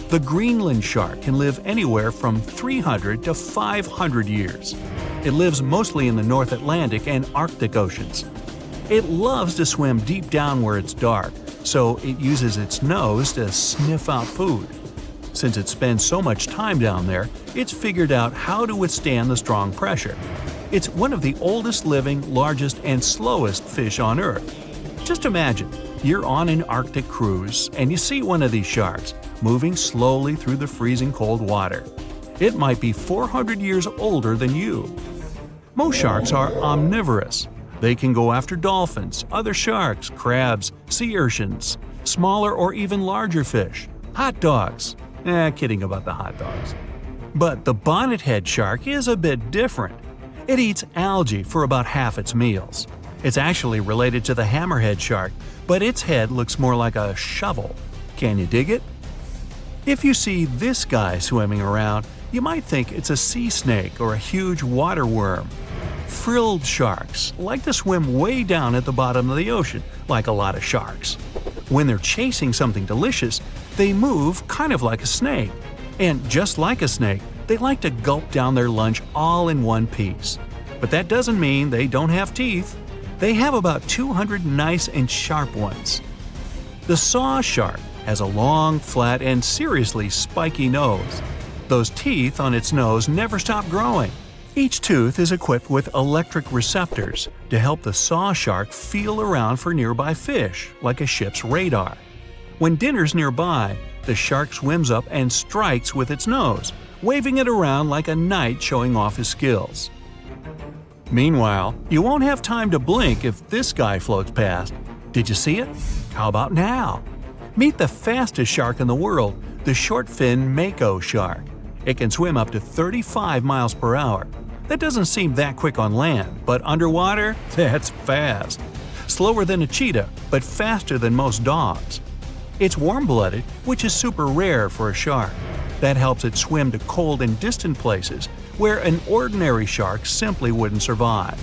Speaker 4: The Greenland shark can live anywhere from 300 to 500 years. It lives mostly in the North Atlantic and Arctic oceans. It loves to swim deep down where it's dark, so it uses its nose to sniff out food. Since it spends so much time down there, it's figured out how to withstand the strong pressure. It's one of the oldest living, largest, and slowest fish on Earth. Just imagine, you're on an Arctic cruise and you see one of these sharks moving slowly through the freezing cold water. It might be 400 years older than you. Most sharks are omnivorous. They can go after dolphins, other sharks, crabs, sea urchins, smaller or even larger fish, hot dogs. Kidding about the hot dogs. But the bonnethead shark is a bit different. It eats algae for about half its meals. It's actually related to the hammerhead shark, but its head looks more like a shovel. Can you dig it? If you see this guy swimming around, you might think it's a sea snake or a huge water worm. Frilled sharks like to swim way down at the bottom of the ocean, like a lot of sharks. When they're chasing something delicious, they move kind of like a snake. And just like a snake, they like to gulp down their lunch all in one piece. But that doesn't mean they don't have teeth. They have about 200 nice and sharp ones. The saw shark has a long, flat, and seriously spiky nose. Those teeth on its nose never stop growing. Each tooth is equipped with electric receptors to help the saw shark feel around for nearby fish, like a ship's radar. When dinner's nearby, the shark swims up and strikes with its nose, waving it around like a knight showing off his skills. Meanwhile, you won't have time to blink if this guy floats past. Did you see it? How about now? Meet the fastest shark in the world, the short-fin mako shark. It can swim up to 35 miles per hour. That doesn't seem that quick on land, but underwater, that's fast. Slower than a cheetah, but faster than most dogs. It's warm-blooded, which is super rare for a shark. That helps it swim to cold and distant places where an ordinary shark simply wouldn't survive.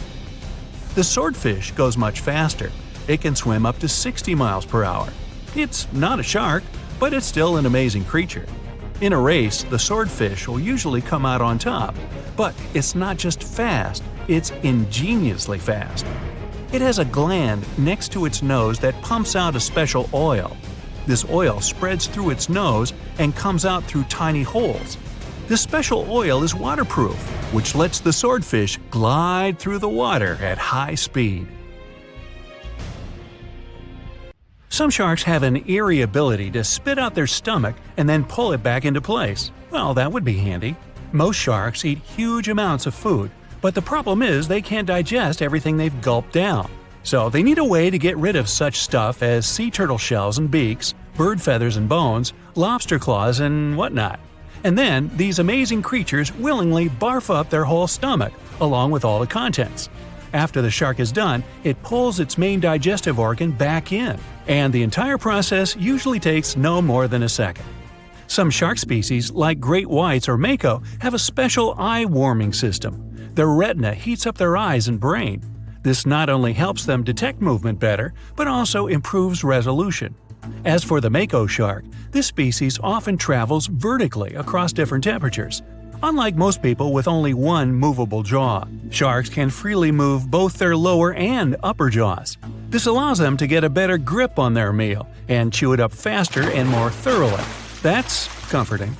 Speaker 4: The swordfish goes much faster. It can swim up to 60 miles per hour. It's not a shark, but it's still an amazing creature. In a race, the swordfish will usually come out on top, but it's not just fast, it's ingeniously fast. It has a gland next to its nose that pumps out a special oil. This oil spreads through its nose and comes out through tiny holes. This special oil is waterproof, which lets the swordfish glide through the water at high speed. Some sharks have an eerie ability to spit out their stomach and then pull it back into place. Well, that would be handy. Most sharks eat huge amounts of food, but the problem is they can't digest everything they've gulped down. So they need a way to get rid of such stuff as sea turtle shells and beaks, bird feathers and bones, lobster claws and whatnot. And then these amazing creatures willingly barf up their whole stomach, along with all the contents. After the shark is done, it pulls its main digestive organ back in, and the entire process usually takes no more than a second. Some shark species, like great whites or mako, have a special eye-warming system. Their retina heats up their eyes and brain. This not only helps them detect movement better, but also improves resolution. As for the mako shark, this species often travels vertically across different temperatures. Unlike most people with only one movable jaw, sharks can freely move both their lower and upper jaws. This allows them to get a better grip on their meal and chew it up faster and more thoroughly. That's comforting.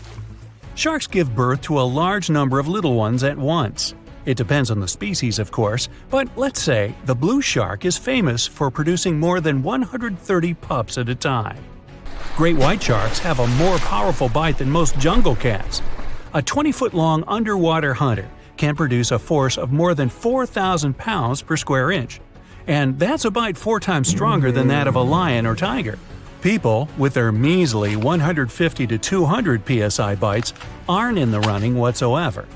Speaker 4: Sharks give birth to a large number of little ones at once. It depends on the species, of course, but let's say the blue shark is famous for producing more than 130 pups at a time. Great white sharks have a more powerful bite than most jungle cats. A 20-foot-long underwater hunter can produce a force of more than 4,000 pounds per square inch. And that's a bite 4 times stronger than that of a lion or tiger. People, with their measly 150 to 200 psi bites, aren't in the running whatsoever.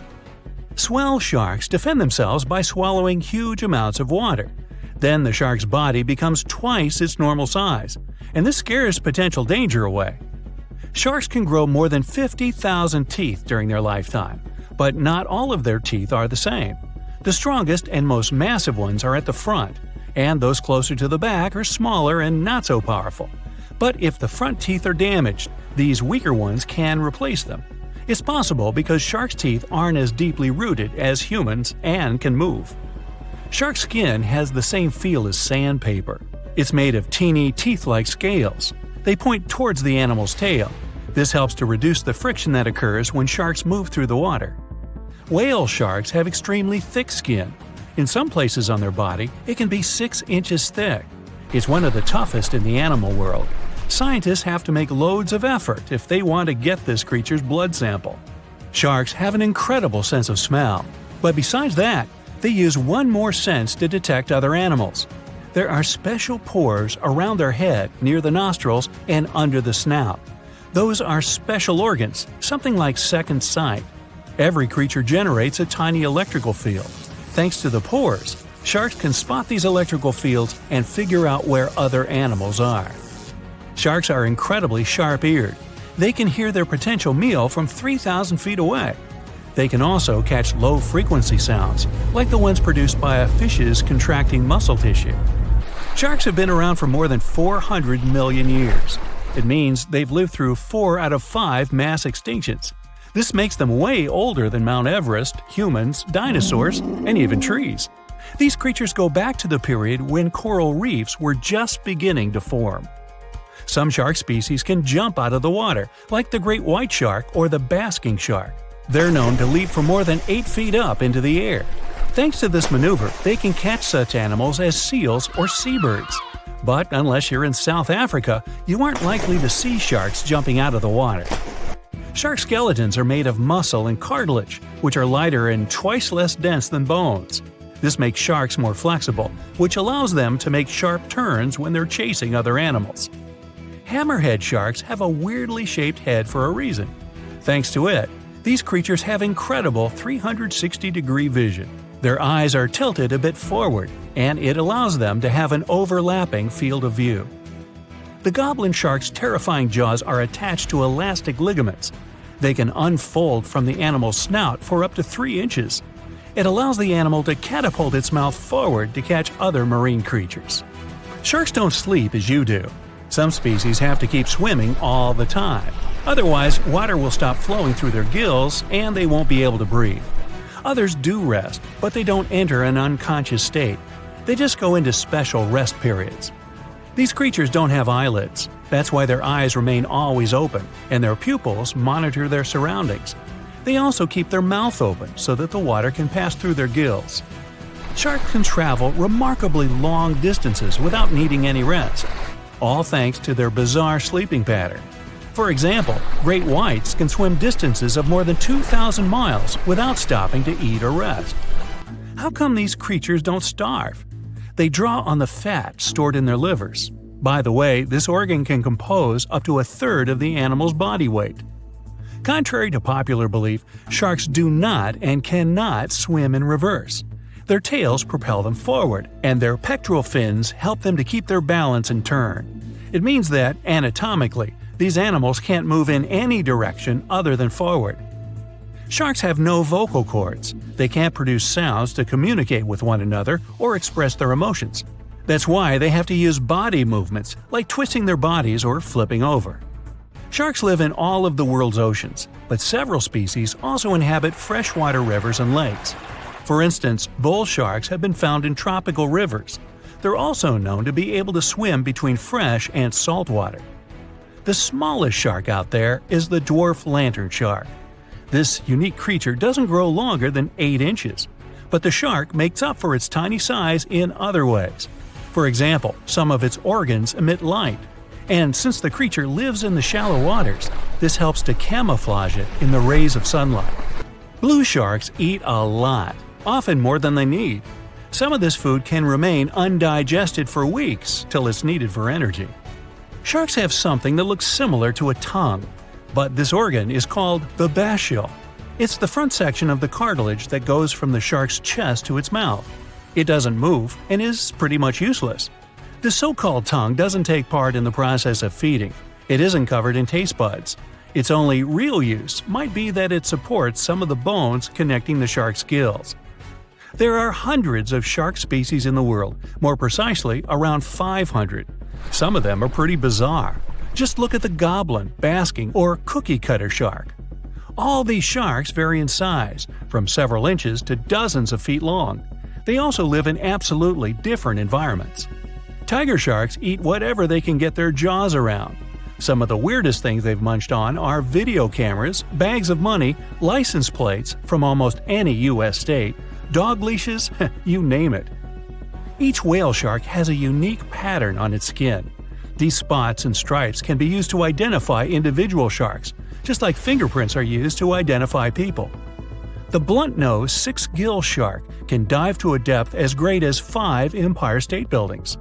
Speaker 4: Swell sharks defend themselves by swallowing huge amounts of water. Then the shark's body becomes twice its normal size, and this scares potential danger away. Sharks can grow more than 50,000 teeth during their lifetime, but not all of their teeth are the same. The strongest and most massive ones are at the front, and those closer to the back are smaller and not so powerful. But if the front teeth are damaged, these weaker ones can replace them. It's possible because sharks' teeth aren't as deeply rooted as humans and can move. Shark skin has the same feel as sandpaper. It's made of teeny, teeth-like scales. They point towards the animal's tail. This helps to reduce the friction that occurs when sharks move through the water. Whale sharks have extremely thick skin. In some places on their body, it can be 6 inches thick. It's one of the toughest in the animal world. Scientists have to make loads of effort if they want to get this creature's blood sample. Sharks have an incredible sense of smell, but besides that, they use one more sense to detect other animals. There are special pores around their head, near the nostrils, and under the snout. Those are special organs, something like second sight. Every creature generates a tiny electrical field. Thanks to the pores, sharks can spot these electrical fields and figure out where other animals are. Sharks are incredibly sharp-eared. They can hear their potential meal from 3,000 feet away. They can also catch low-frequency sounds, like the ones produced by a fish's contracting muscle tissue. Sharks have been around for more than 400 million years. It means they've lived through 4 out of 5 mass extinctions. This makes them way older than Mount Everest, humans, dinosaurs, and even trees. These creatures go back to the period when coral reefs were just beginning to form. Some shark species can jump out of the water, like the great white shark or the basking shark. They're known to leap for more than 8 feet up into the air. Thanks to this maneuver, they can catch such animals as seals or seabirds. But unless you're in South Africa, you aren't likely to see sharks jumping out of the water. Shark skeletons are made of muscle and cartilage, which are lighter and twice less dense than bones. This makes sharks more flexible, which allows them to make sharp turns when they're chasing other animals. Hammerhead sharks have a weirdly shaped head for a reason. Thanks to it, these creatures have incredible 360-degree vision. Their eyes are tilted a bit forward, and it allows them to have an overlapping field of view. The goblin shark's terrifying jaws are attached to elastic ligaments. They can unfold from the animal's snout for up to 3 inches. It allows the animal to catapult its mouth forward to catch other marine creatures. Sharks don't sleep as you do. Some species have to keep swimming all the time. Otherwise, water will stop flowing through their gills and they won't be able to breathe. Others do rest, but they don't enter an unconscious state. They just go into special rest periods. These creatures don't have eyelids. That's why their eyes remain always open, and their pupils monitor their surroundings. They also keep their mouth open so that the water can pass through their gills. Sharks can travel remarkably long distances without needing any rest. all thanks to their bizarre sleeping pattern. For example, great whites can swim distances of more than 2,000 miles without stopping to eat or rest. How come these creatures don't starve? They draw on the fat stored in their livers. By the way, this organ can compose up to a third of the animal's body weight. Contrary to popular belief, sharks do not and cannot swim in reverse. Their tails propel them forward, and their pectoral fins help them to keep their balance and turn. It means that, anatomically, these animals can't move in any direction other than forward. Sharks have no vocal cords. They can't produce sounds to communicate with one another or express their emotions. That's why they have to use body movements, like twisting their bodies or flipping over. Sharks live in all of the world's oceans, but several species also inhabit freshwater rivers and lakes. For instance, bull sharks have been found in tropical rivers. They're also known to be able to swim between fresh and salt water. The smallest shark out there is the dwarf lantern shark. This unique creature doesn't grow longer than 8 inches, but the shark makes up for its tiny size in other ways. For example, some of its organs emit light, and since the creature lives in the shallow waters, this helps to camouflage it in the rays of sunlight. Blue sharks eat a lot, often more than they need. Some of this food can remain undigested for weeks till it's needed for energy. Sharks have something that looks similar to a tongue, but this organ is called the basial. It's the front section of the cartilage that goes from the shark's chest to its mouth. It doesn't move and is pretty much useless. The so-called tongue doesn't take part in the process of feeding. It isn't covered in taste buds. Its only real use might be that it supports some of the bones connecting the shark's gills. There are hundreds of shark species in the world, more precisely around 500. Some of them are pretty bizarre. Just look at the goblin, basking, or cookie-cutter shark. All these sharks vary in size, from several inches to dozens of feet long. They also live in absolutely different environments. Tiger sharks eat whatever they can get their jaws around. Some of the weirdest things they've munched on are video cameras, bags of money, license plates from almost any U.S. state, dog leashes, you name it. Each whale shark has a unique pattern on its skin. These spots and stripes can be used to identify individual sharks, just like fingerprints are used to identify people. The blunt-nosed six-gill shark can dive to a depth as great as 5 Empire State Buildings.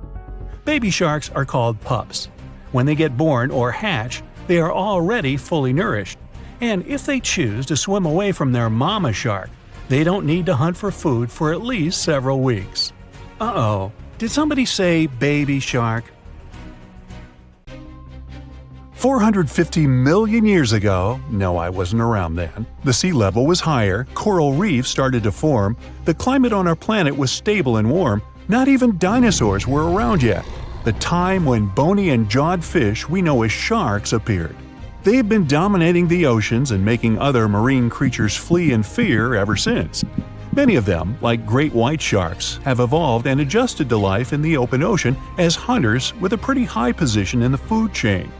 Speaker 4: Baby sharks are called pups. When they get born or hatch, they are already fully nourished, and if they choose to swim away from their mama shark, they don't need to hunt for food for at least several weeks. Uh-oh, did somebody say baby shark? 450 million years ago, no, I wasn't around then, the sea level was higher, coral reefs started to form, the climate on our planet was stable and warm, not even dinosaurs were around yet. The time when bony and jawed fish we know as sharks appeared. They've been dominating the oceans and making other marine creatures flee in fear ever since. Many of them, like great white sharks, have evolved and adjusted to life in the open ocean as hunters with a pretty high position in the food chain.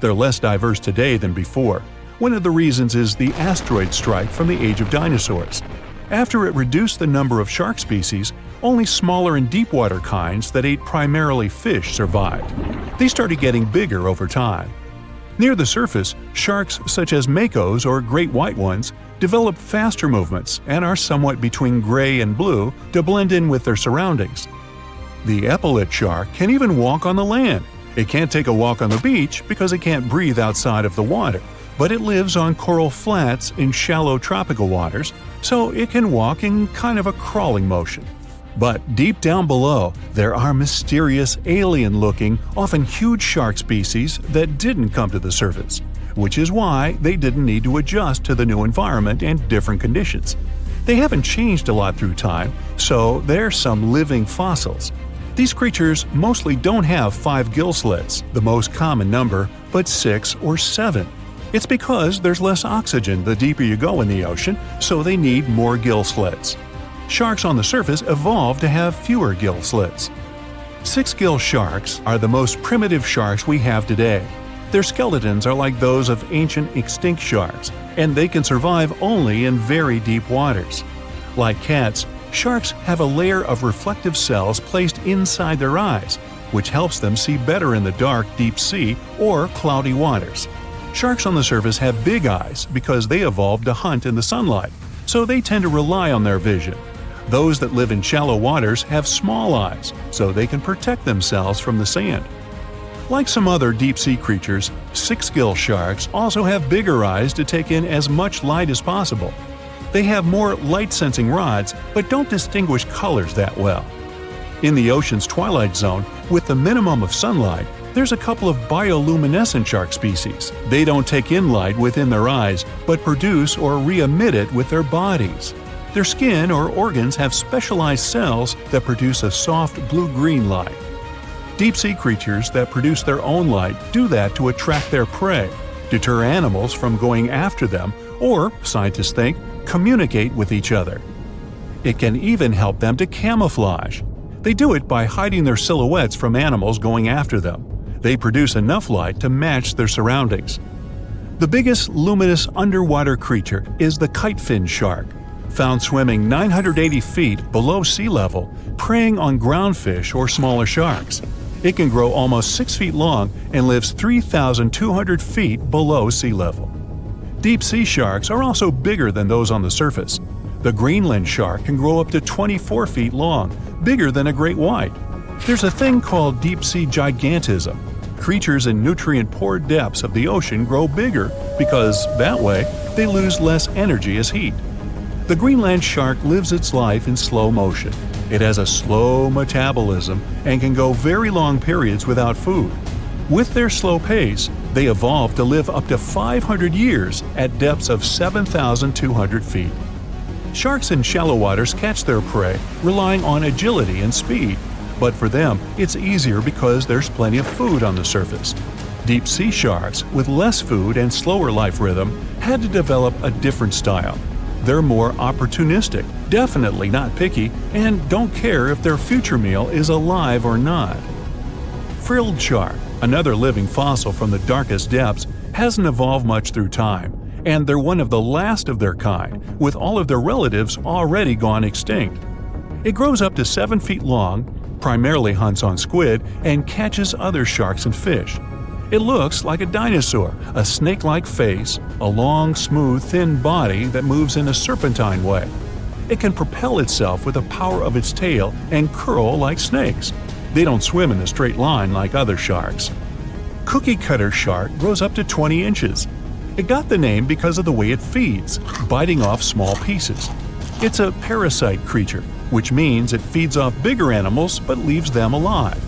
Speaker 4: They're less diverse today than before. One of the reasons is the asteroid strike from the age of dinosaurs. After it reduced the number of shark species, only smaller and deep-water kinds that ate primarily fish survived. They started getting bigger over time. Near the surface, sharks such as makos or great white ones develop faster movements and are somewhat between gray and blue to blend in with their surroundings. The epaulet shark can even walk on the land. It can't take a walk on the beach because it can't breathe outside of the water, but it lives on coral flats in shallow tropical waters, so it can walk in kind of a crawling motion. But deep down below, there are mysterious, alien-looking, often huge shark species that didn't come to the surface, which is why they didn't need to adjust to the new environment and different conditions. They haven't changed a lot through time, so they're some living fossils. These creatures mostly don't have 5 gill slits, the most common number, but 6 or 7. It's because there's less oxygen the deeper you go in the ocean, so they need more gill slits. Sharks on the surface evolved to have fewer gill slits. 6-gill sharks are the most primitive sharks we have today. Their skeletons are like those of ancient extinct sharks, and they can survive only in very deep waters. Like cats, sharks have a layer of reflective cells placed inside their eyes. which helps them see better in the dark, deep sea or cloudy waters. Sharks on the surface have big eyes because they evolved to hunt in the sunlight, so they tend to rely on their vision. Those that live in shallow waters have small eyes, so they can protect themselves from the sand. Like some other deep-sea creatures, six-gill sharks also have bigger eyes to take in as much light as possible. They have more light-sensing rods, but don't distinguish colors that well. In the ocean's twilight zone, with the minimum of sunlight, there's a couple of bioluminescent shark species. They don't take in light within their eyes, but produce or re-emit it with their bodies. Their skin or organs have specialized cells that produce a soft blue-green light. Deep-sea creatures that produce their own light do that to attract their prey, deter animals from going after them, or, scientists think, communicate with each other. It can even help them to camouflage. They do it by hiding their silhouettes from animals going after them. They produce enough light to match their surroundings. The biggest luminous underwater creature is the kitefin shark, found swimming 980 feet below sea level, preying on groundfish or smaller sharks. It can grow almost 6 feet long and lives 3,200 feet below sea level. Deep-sea sharks are also bigger than those on the surface. The Greenland shark can grow up to 24 feet long, bigger than a great white. There's a thing called deep-sea gigantism. Creatures in nutrient-poor depths of the ocean grow bigger because, that way, they lose less energy as heat. The Greenland shark lives its life in slow motion. It has a slow metabolism and can go very long periods without food. With their slow pace, they evolved to live up to 500 years at depths of 7,200 feet. Sharks in shallow waters catch their prey relying on agility and speed, but for them it's easier because there's plenty of food on the surface. Deep-sea sharks, with less food and slower life rhythm, had to develop a different style. They're more opportunistic, definitely not picky, and don't care if their future meal is alive or not. Frilled shark, another living fossil from the darkest depths, hasn't evolved much through time, and they're one of the last of their kind, with all of their relatives already gone extinct. It grows up to 7 feet long, primarily hunts on squid, and catches other sharks and fish. It looks like a dinosaur, a snake-like face, a long, smooth, thin body that moves in a serpentine way. It can propel itself with the power of its tail and curl like snakes. They don't swim in a straight line like other sharks. Cookie cutter shark grows up to 20 inches. It got the name because of the way it feeds, biting off small pieces. It's a parasite creature, which means it feeds off bigger animals but leaves them alive.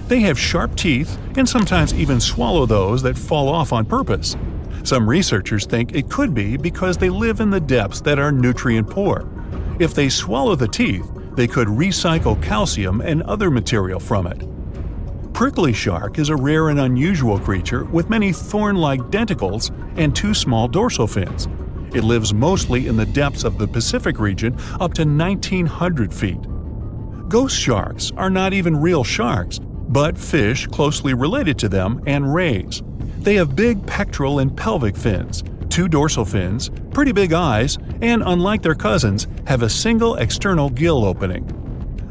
Speaker 4: They have sharp teeth and sometimes even swallow those that fall off on purpose. Some researchers think it could be because they live in the depths that are nutrient poor. If they swallow the teeth, they could recycle calcium and other material from it. Prickly shark is a rare and unusual creature with many thorn-like denticles and 2 small dorsal fins. It lives mostly in the depths of the Pacific region up to 1,900 feet. Ghost sharks are not even real sharks, but fish closely related to them and rays. They have big pectoral and pelvic fins, 2 dorsal fins, pretty big eyes, and unlike their cousins, have a single external gill opening.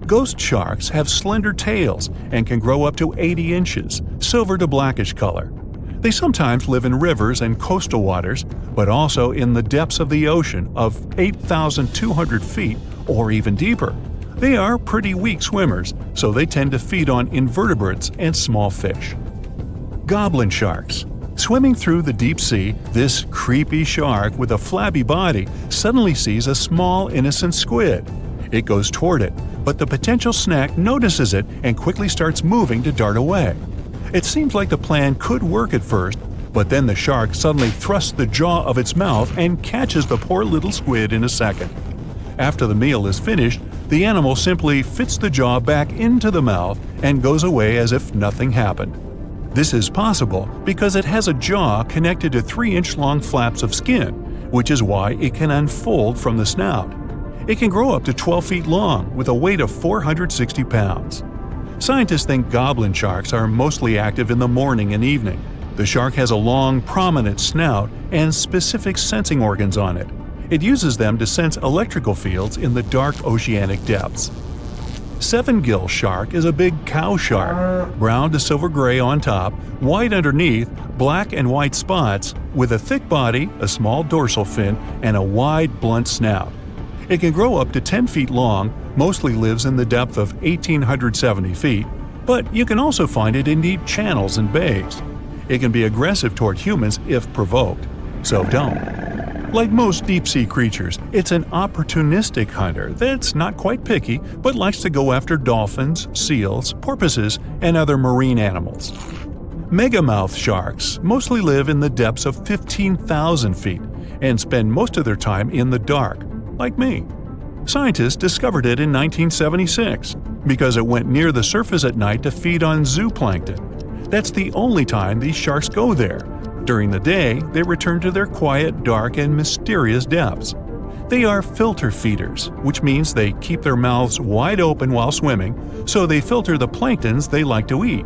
Speaker 4: Ghost sharks have slender tails and can grow up to 80 inches, silver to blackish color. They sometimes live in rivers and coastal waters, but also in the depths of the ocean of 8,200 feet or even deeper. They are pretty weak swimmers, so they tend to feed on invertebrates and small fish. Goblin sharks. Swimming through the deep sea, this creepy shark with a flabby body suddenly sees a small, innocent squid. It goes toward it, but the potential snack notices it and quickly starts moving to dart away. It seems like the plan could work at first, but then the shark suddenly thrusts the jaw of its mouth and catches the poor little squid in a second. After the meal is finished, the animal simply fits the jaw back into the mouth and goes away as if nothing happened. This is possible because it has a jaw connected to 3-inch-long flaps of skin, which is why it can unfold from the snout. It can grow up to 12 feet long with a weight of 460 pounds. Scientists think goblin sharks are mostly active in the morning and evening. The shark has a long, prominent snout and specific sensing organs on it. It uses them to sense electrical fields in the dark oceanic depths. Seven-gill shark is a big cow shark, brown to silver-gray on top, white underneath, black and white spots, with a thick body, a small dorsal fin, and a wide, blunt snout. It can grow up to 10 feet long, mostly lives in the depth of 1,870 feet, but you can also find it in deep channels and bays. It can be aggressive toward humans if provoked, so don't. Like most deep-sea creatures, it's an opportunistic hunter that's not quite picky but likes to go after dolphins, seals, porpoises, and other marine animals. Megamouth sharks mostly live in the depths of 15,000 feet and spend most of their time in the dark, like me. Scientists discovered it in 1976 because it went near the surface at night to feed on zooplankton. That's the only time these sharks go there. During the day, they return to their quiet, dark, and mysterious depths. They are filter feeders, which means they keep their mouths wide open while swimming, so they filter the planktons they like to eat.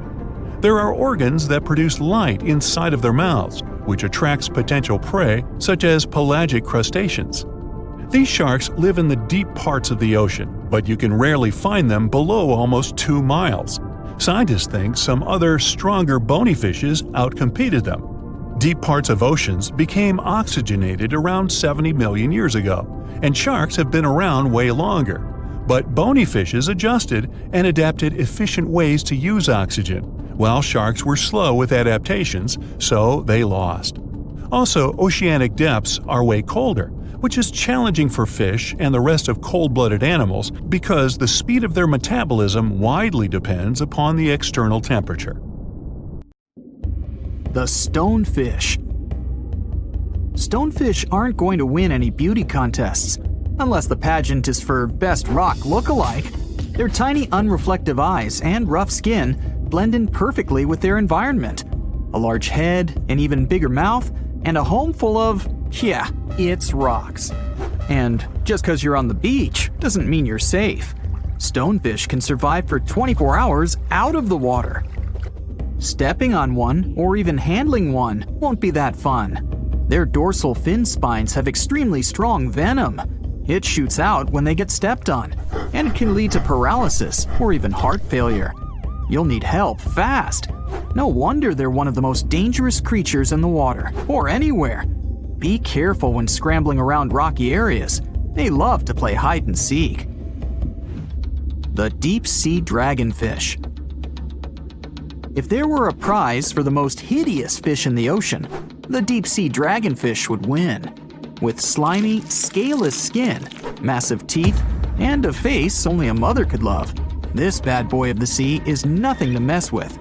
Speaker 4: There are organs that produce light inside of their mouths, which attracts potential prey, such as pelagic crustaceans. These sharks live in the deep parts of the ocean, but you can rarely find them below almost 2 miles. Scientists think some other, stronger bony fishes outcompeted them. Deep parts of oceans became oxygenated around 70 million years ago, and sharks have been around way longer. But bony fishes adjusted and adapted efficient ways to use oxygen, while sharks were slow with adaptations, so they lost. Also, oceanic depths are way colder, which is challenging for fish and the rest of cold-blooded animals because the speed of their metabolism widely depends upon the external temperature.
Speaker 3: The stonefish. Stonefish aren't going to win any beauty contests, unless the pageant is for best rock look-alike. Their tiny unreflective eyes and rough skin blend in perfectly with their environment. A large head, an even bigger mouth, and a home full of, it's rocks. And just because you're on the beach doesn't mean you're safe. Stonefish can survive for 24 hours out of the water. Stepping on one, or even handling one, won't be that fun. Their dorsal fin spines have extremely strong venom. It shoots out when they get stepped on, and it can lead to paralysis or even heart failure. You'll need help fast. No wonder they're one of the most dangerous creatures in the water, or anywhere. Be careful when scrambling around rocky areas. They love to play hide and seek. The deep-sea dragonfish. If there were a prize for the most hideous fish in the ocean, the deep-sea dragonfish would win. With slimy, scaleless skin, massive teeth, and a face only a mother could love, this bad boy of the sea is nothing to mess with.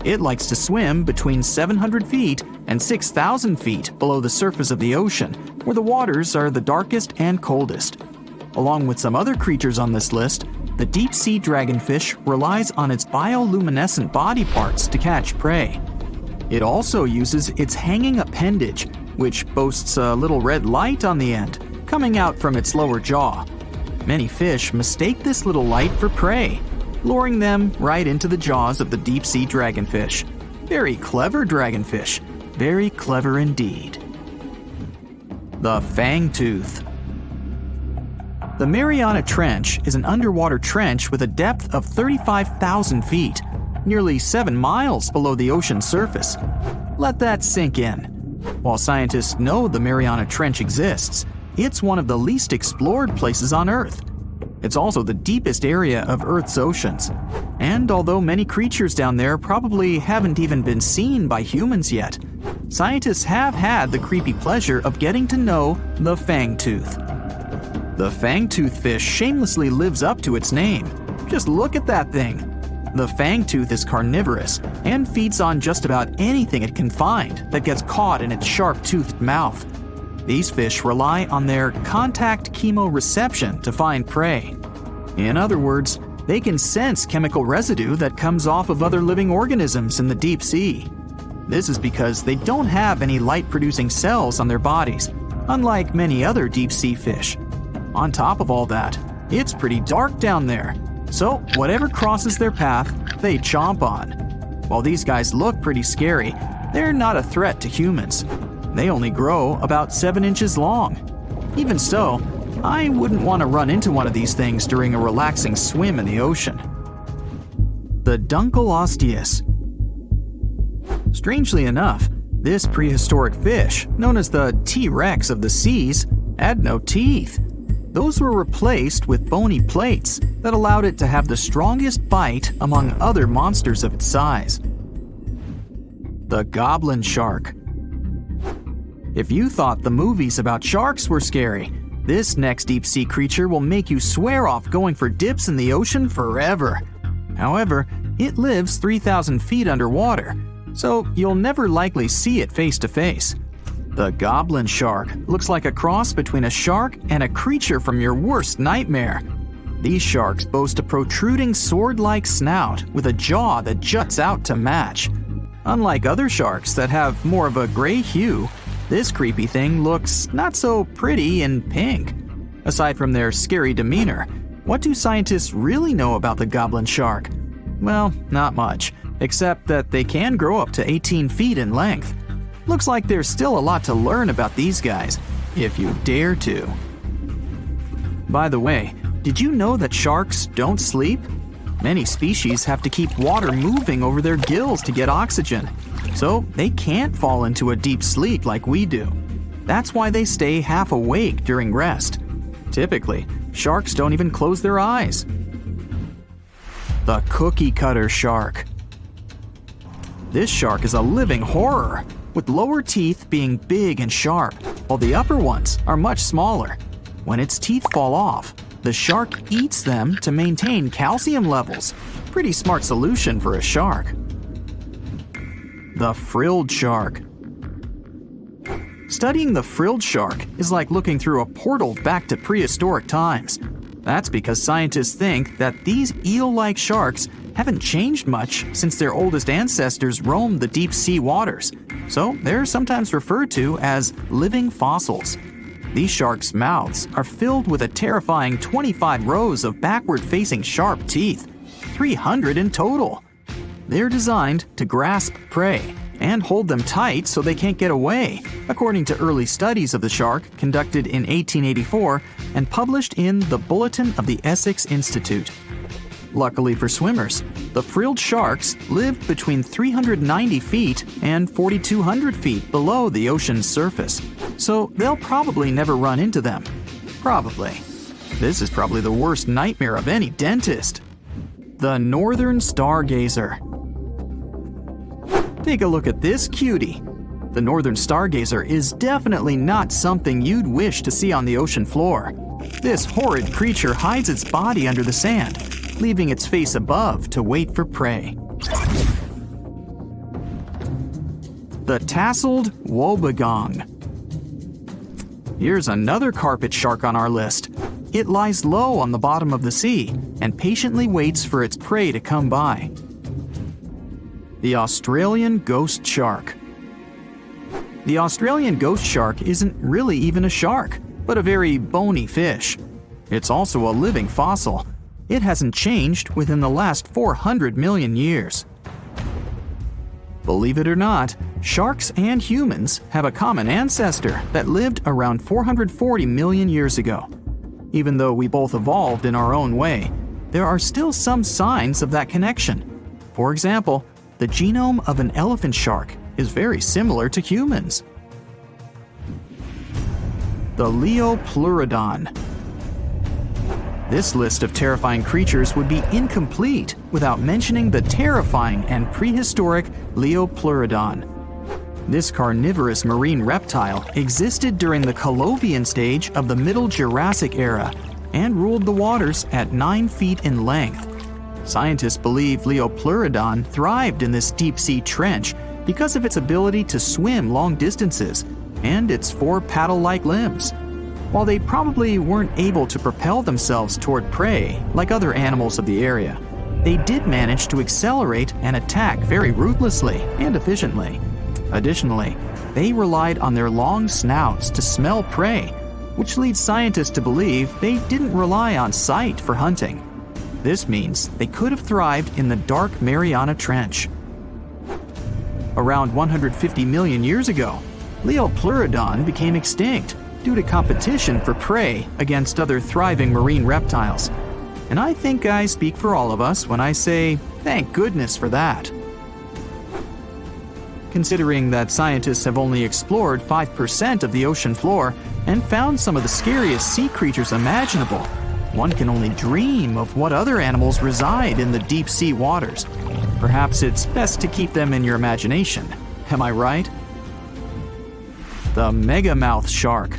Speaker 3: It likes to swim between 700 feet and 6,000 feet below the surface of the ocean, where the waters are the darkest and coldest. Along with some other creatures on this list, the deep-sea dragonfish relies on its bioluminescent body parts to catch prey. It also uses its hanging appendage, which boasts a little red light on the end, coming out from its lower jaw. Many fish mistake this little light for prey, luring them right into the jaws of the deep-sea dragonfish. Very clever dragonfish, very clever indeed. The fangtooth. The Mariana Trench is an underwater trench with a depth of 35,000 feet, nearly 7 miles below the ocean surface. Let that sink in. While scientists know the Mariana Trench exists, it's one of the least explored places on Earth. It's also the deepest area of Earth's oceans. And although many creatures down there probably haven't even been seen by humans yet, scientists have had the creepy pleasure of getting to know the fangtooth. The fangtooth fish shamelessly lives up to its name. Just look at that thing. The fangtooth is carnivorous and feeds on just about anything it can find that gets caught in its sharp-toothed mouth. These fish rely on their contact chemoreception to find prey. In other words, they can sense chemical residue that comes off of other living organisms in the deep sea. This is because they don't have any light-producing cells on their bodies, unlike many other deep-sea fish. On top of all that, it's pretty dark down there, so whatever crosses their path, they chomp on. While these guys look pretty scary, they're not a threat to humans. They only grow about 7 inches long. Even so, I wouldn't want to run into one of these things during a relaxing swim in the ocean. The Dunkleosteus. Strangely enough, this prehistoric fish, known as the T-Rex of the seas, had no teeth. Those were replaced with bony plates that allowed it to have the strongest bite among other monsters of its size. The goblin shark. If you thought the movies about sharks were scary, this next deep-sea creature will make you swear off going for dips in the ocean forever. However, it lives 3,000 feet underwater, so you'll never likely see it face to face. The goblin shark looks like a cross between a shark and a creature from your worst nightmare. These sharks boast a protruding sword-like snout with a jaw that juts out to match. Unlike other sharks that have more of a gray hue, this creepy thing looks not so pretty and pink. Aside from their scary demeanor, what do scientists really know about the goblin shark? Well, not much, except that they can grow up to 18 feet in length. Looks like there's still a lot to learn about these guys, if you dare to. By the way, did you know that sharks don't sleep? Many species have to keep water moving over their gills to get oxygen, so they can't fall into a deep sleep like we do. That's why they stay half awake during rest. Typically, sharks don't even close their eyes. The cookie cutter shark. This shark is a living horror, with lower teeth being big and sharp, while the upper ones are much smaller. When its teeth fall off, the shark eats them to maintain calcium levels. Pretty smart solution for a shark. The frilled shark. Studying the frilled shark is like looking through a portal back to prehistoric times. That's because scientists think that these eel-like sharks haven't changed much since their oldest ancestors roamed the deep sea waters, so they're sometimes referred to as living fossils. These sharks' mouths are filled with a terrifying 25 rows of backward-facing sharp teeth, 300 in total. They're designed to grasp prey and hold them tight so they can't get away, according to early studies of the shark conducted in 1884 and published in the Bulletin of the Essex Institute. Luckily for swimmers, the frilled sharks live between 390 feet and 4,200 feet below the ocean's surface, so they'll probably never run into them. Probably. This is probably the worst nightmare of any dentist. The northern stargazer. Take a look at this cutie. The northern stargazer is definitely not something you'd wish to see on the ocean floor. This horrid creature hides its body under the sand, leaving its face above to wait for prey. The tasseled wobbegong. Here's another carpet shark on our list. It lies low on the bottom of the sea and patiently waits for its prey to come by. The Australian ghost shark. The Australian ghost shark isn't really even a shark, but a very bony fish. It's also a living fossil. It hasn't changed within the last 400 million years. Believe it or not, sharks and humans have a common ancestor that lived around 440 million years ago. Even though we both evolved in our own way, there are still some signs of that connection. For example, the genome of an elephant shark is very similar to humans. The Leopleurodon. This list of terrifying creatures would be incomplete without mentioning the terrifying and prehistoric Leopleurodon. This carnivorous marine reptile existed during the Colovian stage of the Middle Jurassic era and ruled the waters at 9 feet in length. Scientists believe Leopleurodon thrived in this deep-sea trench because of its ability to swim long distances and its 4 paddle-like limbs. While they probably weren't able to propel themselves toward prey like other animals of the area, they did manage to accelerate and attack very ruthlessly and efficiently. Additionally, they relied on their long snouts to smell prey, which leads scientists to believe they didn't rely on sight for hunting. This means they could have thrived in the dark Mariana Trench. Around 150 million years ago, Leopleurodon became extinct, due to competition for prey against other thriving marine reptiles. And I think I speak for all of us when I say, thank goodness for that. Considering that scientists have only explored 5% of the ocean floor and found some of the scariest sea creatures imaginable, one can only dream of what other animals reside in the deep sea waters. Perhaps it's best to keep them in your imagination. Am I right? The megamouth shark.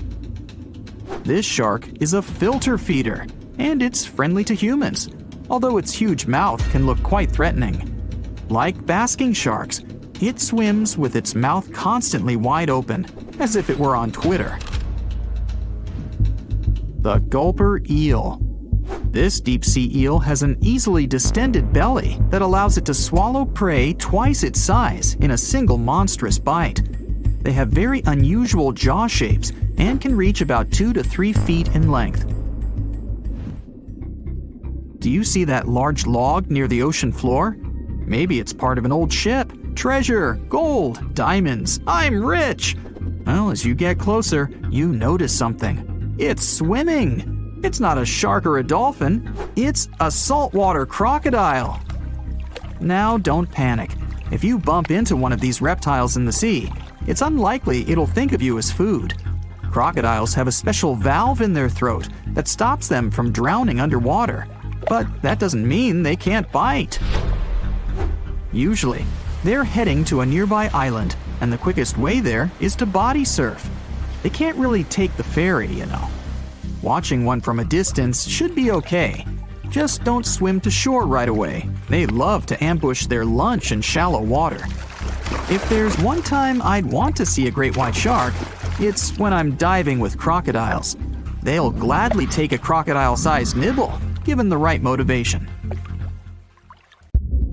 Speaker 3: This shark is a filter feeder, and it's friendly to humans, although its huge mouth can look quite threatening. Like basking sharks, it swims with its mouth constantly wide open, as if it were on Twitter. The gulper eel. This deep-sea eel has an easily distended belly that allows it to swallow prey twice its size in a single monstrous bite. They have very unusual jaw shapes and can reach about 2 to 3 feet in length. Do you see that large log near the ocean floor? Maybe it's part of an old ship. Treasure, gold, diamonds, I'm rich! Well, as you get closer, you notice something. It's swimming! It's not a shark or a dolphin, it's a saltwater crocodile. Now don't panic. If you bump into one of these reptiles in the sea, it's unlikely it'll think of you as food. Crocodiles have a special valve in their throat that stops them from drowning underwater, but that doesn't mean they can't bite. Usually, they're heading to a nearby island, and the quickest way there is to body surf. They can't really take the ferry, you know. Watching one from a distance should be okay. Just don't swim to shore right away. They love to ambush their lunch in shallow water. If there's one time I'd want to see a great white shark, it's when I'm diving with crocodiles. They'll gladly take a crocodile-sized nibble, given the right motivation.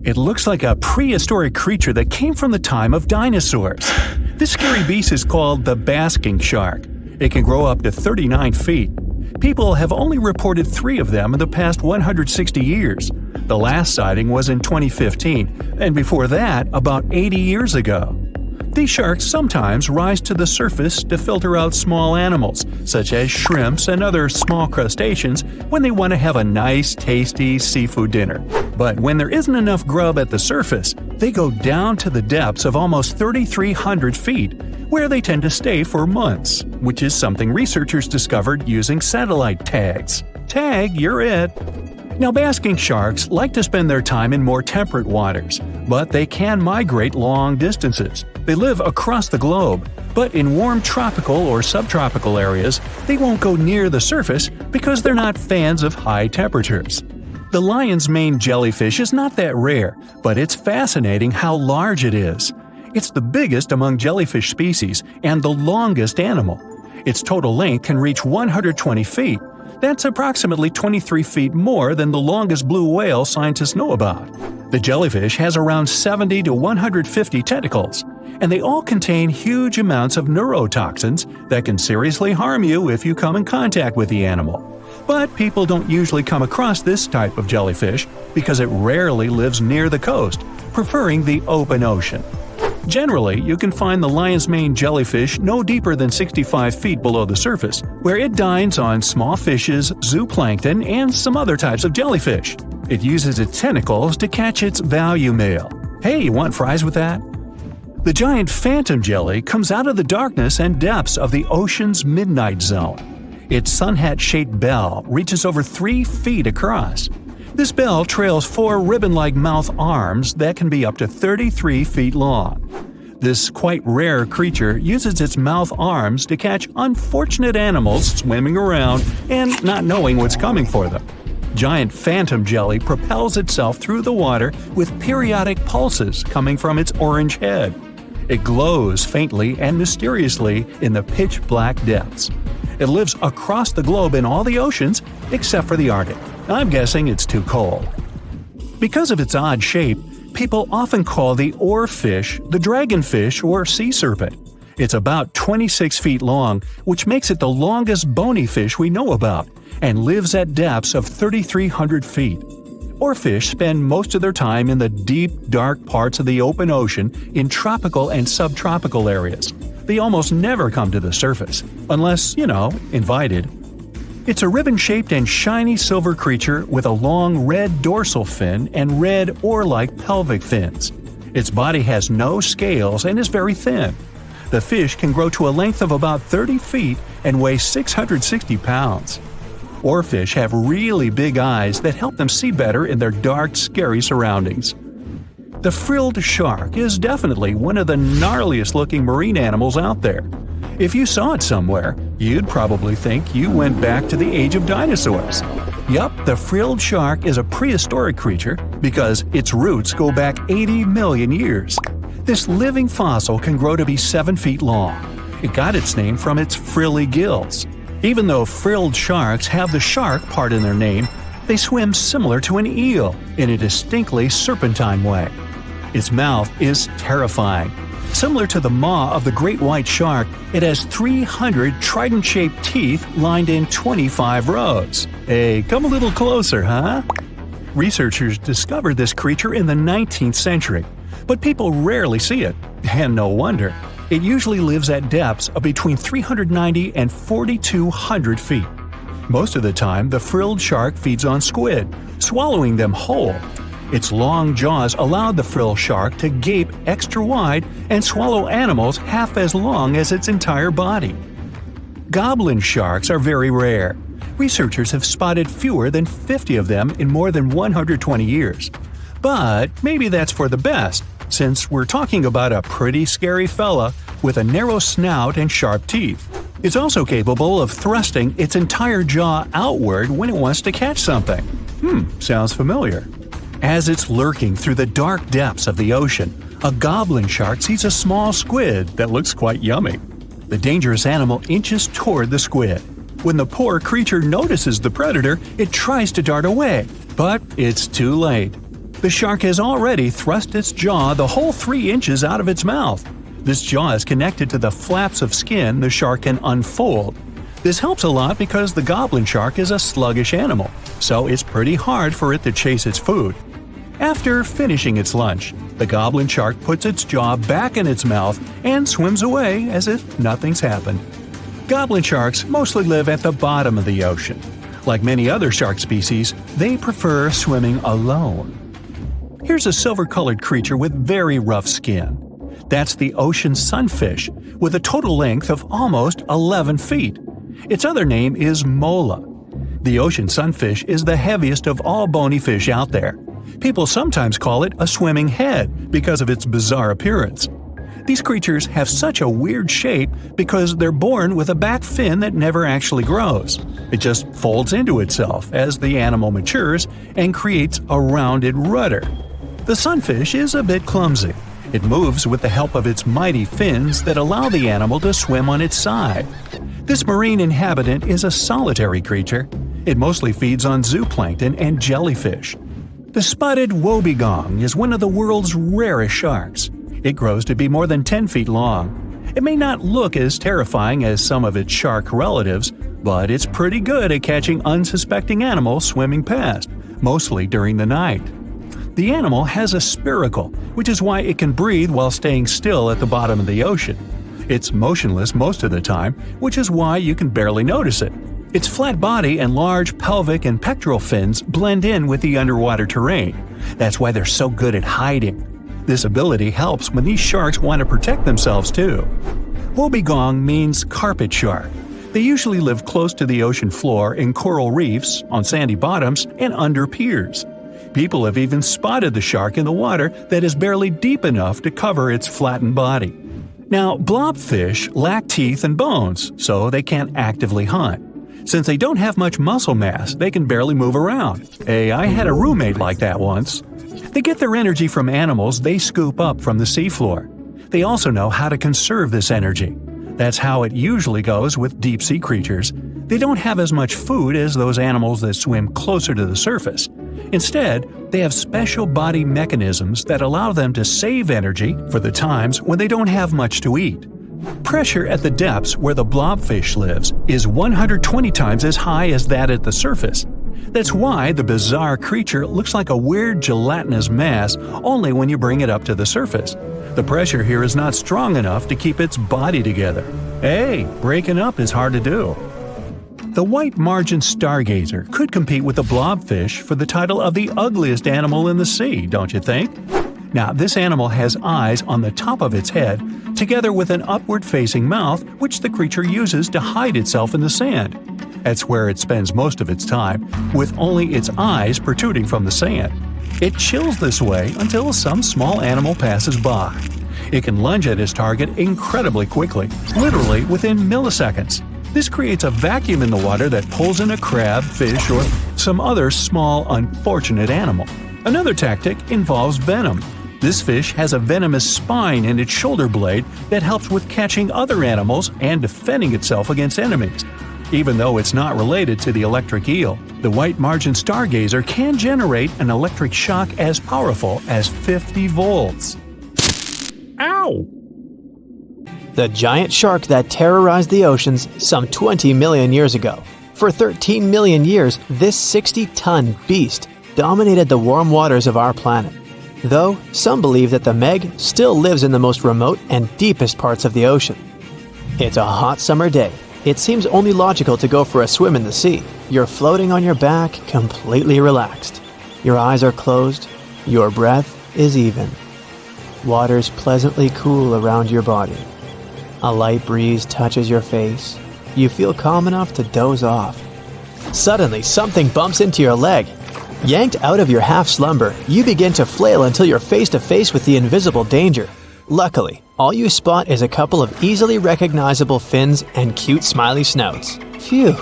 Speaker 4: It looks like a prehistoric creature that came from the time of dinosaurs. This scary beast is called the basking shark. It can grow up to 39 feet. People have only reported 3 of them in the past 160 years. The last sighting was in 2015, and before that, about 80 years ago. These sharks sometimes rise to the surface to filter out small animals, such as shrimps and other small crustaceans, when they want to have a nice, tasty seafood dinner. But when there isn't enough grub at the surface, they go down to the depths of almost 3,300 feet, where they tend to stay for months, which is something researchers discovered using satellite tags. Tag, you're it! Now, basking sharks like to spend their time in more temperate waters, but they can migrate long distances. They live across the globe, but in warm tropical or subtropical areas, they won't go near the surface because they're not fans of high temperatures. The lion's mane jellyfish is not that rare, but it's fascinating how large it is. It's the biggest among jellyfish species and the longest animal. Its total length can reach 120 feet. That's approximately 23 feet more than the longest blue whale scientists know about. The jellyfish has around 70 to 150 tentacles, and they all contain huge amounts of neurotoxins that can seriously harm you if you come in contact with the animal. But people don't usually come across this type of jellyfish because it rarely lives near the coast, preferring the open ocean. Generally, you can find the lion's mane jellyfish no deeper than 65 feet below the surface, where it dines on small fishes, zooplankton, and some other types of jellyfish. It uses its tentacles to catch its value meal. Hey, you want fries with that? The giant phantom jelly comes out of the darkness and depths of the ocean's midnight zone. Its sun hat-shaped bell reaches over 3 feet across. This bell trails 4 ribbon-like mouth arms that can be up to 33 feet long. This quite rare creature uses its mouth arms to catch unfortunate animals swimming around and not knowing what's coming for them. Giant phantom jelly propels itself through the water with periodic pulses coming from its orange head. It glows faintly and mysteriously in the pitch-black depths. It lives across the globe in all the oceans except for the Arctic. I'm guessing it's too cold. Because of its odd shape, people often call the oarfish the dragonfish or sea serpent. It's about 26 feet long, which makes it the longest bony fish we know about, and lives at depths of 3,300 feet. Oarfish spend most of their time in the deep, dark parts of the open ocean in tropical and subtropical areas. They almost never come to the surface, unless, invited. It's a ribbon-shaped and shiny silver creature with a long red dorsal fin and red oar-like pelvic fins. Its body has no scales and is very thin. The fish can grow to a length of about 30 feet and weigh 660 pounds. Oarfish have really big eyes that help them see better in their dark, scary surroundings. The frilled shark is definitely one of the gnarliest-looking marine animals out there. If you saw it somewhere, you'd probably think you went back to the age of dinosaurs. Yup, the frilled shark is a prehistoric creature because its roots go back 80 million years. This living fossil can grow to be 7 feet long. It got its name from its frilly gills. Even though frilled sharks have the shark part in their name, they swim similar to an eel in a distinctly serpentine way. Its mouth is terrifying. Similar to the maw of the great white shark, it has 300 trident-shaped teeth lined in 25 rows. Hey, come a little closer, huh? Researchers discovered this creature in the 19th century, but people rarely see it, and no wonder. It usually lives at depths of between 390 and 4,200 feet. Most of the time, the frilled shark feeds on squid, swallowing them whole. Its long jaws allowed the frilled shark to gape extra wide and swallow animals half as long as its entire body. Goblin sharks are very rare. Researchers have spotted fewer than 50 of them in more than 120 years. But maybe that's for the best, since we're talking about a pretty scary fella with a narrow snout and sharp teeth. It's also capable of thrusting its entire jaw outward when it wants to catch something. Sounds familiar. As it's lurking through the dark depths of the ocean, a goblin shark sees a small squid that looks quite yummy. The dangerous animal inches toward the squid. When the poor creature notices the predator, it tries to dart away, but it's too late. The shark has already thrust its jaw the whole 3 inches out of its mouth. This jaw is connected to the flaps of skin the shark can unfold. This helps a lot because the goblin shark is a sluggish animal, so it's pretty hard for it to chase its food. After finishing its lunch, the goblin shark puts its jaw back in its mouth and swims away as if nothing's happened. Goblin sharks mostly live at the bottom of the ocean. Like many other shark species, they prefer swimming alone. Here's a silver-colored creature with very rough skin. That's the ocean sunfish, with a total length of almost 11 feet. Its other name is mola. The ocean sunfish is the heaviest of all bony fish out there. People sometimes call it a swimming head because of its bizarre appearance. These creatures have such a weird shape because they're born with a back fin that never actually grows. It just folds into itself as the animal matures and creates a rounded rudder. The sunfish is a bit clumsy. It moves with the help of its mighty fins that allow the animal to swim on its side. This marine inhabitant is a solitary creature. It mostly feeds on zooplankton and jellyfish. The spotted wobbegong is one of the world's rarest sharks. It grows to be more than 10 feet long. It may not look as terrifying as some of its shark relatives, but it's pretty good at catching unsuspecting animals swimming past, mostly during the night. The animal has a spiracle, which is why it can breathe while staying still at the bottom of the ocean. It's motionless most of the time, which is why you can barely notice it. Its flat body and large pelvic and pectoral fins blend in with the underwater terrain. That's why they're so good at hiding. This ability helps when these sharks want to protect themselves too. Wobbegong means carpet shark. They usually live close to the ocean floor in coral reefs, on sandy bottoms, and under piers. People have even spotted the shark in the water that is barely deep enough to cover its flattened body. Now, blobfish lack teeth and bones, so they can't actively hunt. Since they don't have much muscle mass, they can barely move around. Hey, I had a roommate like that once. They get their energy from animals they scoop up from the seafloor. They also know how to conserve this energy. That's how it usually goes with deep-sea creatures. They don't have as much food as those animals that swim closer to the surface. Instead, they have special body mechanisms that allow them to save energy for the times when they don't have much to eat. Pressure at the depths where the blobfish lives is 120 times as high as that at the surface. That's why the bizarre creature looks like a weird gelatinous mass only when you bring it up to the surface. The pressure here is not strong enough to keep its body together. Hey, breaking up is hard to do. The white margin stargazer could compete with the blobfish for the title of the ugliest animal in the sea, don't you think? Now, this animal has eyes on the top of its head, together with an upward-facing mouth which the creature uses to hide itself in the sand. That's where it spends most of its time, with only its eyes protruding from the sand. It chills this way until some small animal passes by. It can lunge at its target incredibly quickly, literally within milliseconds. This creates a vacuum in the water that pulls in a crab, fish, or some other small, unfortunate animal. Another tactic involves venom. This fish has a venomous spine in its shoulder blade that helps with catching other animals and defending itself against enemies. Even though it's not related to the electric eel, the white margin stargazer can generate an electric shock as powerful as 50 volts. Ow!
Speaker 2: The giant shark that terrorized the oceans some 20 million years ago. For 13 million years, this 60-ton beast dominated the warm waters of our planet. Though, some believe that the Meg still lives in the most remote and deepest parts of the ocean. It's a hot summer day. It seems only logical to go for a swim in the sea. You're floating on your back, completely relaxed. Your eyes are closed. Your breath is even. Water's pleasantly cool around your body. A light breeze touches your face. You feel calm enough to doze off. Suddenly, something bumps into your leg. Yanked out of your half-slumber, you begin to flail until you're face to face with the invisible danger. Luckily, all you spot is a couple of easily recognizable fins and cute smiley snouts. Phew,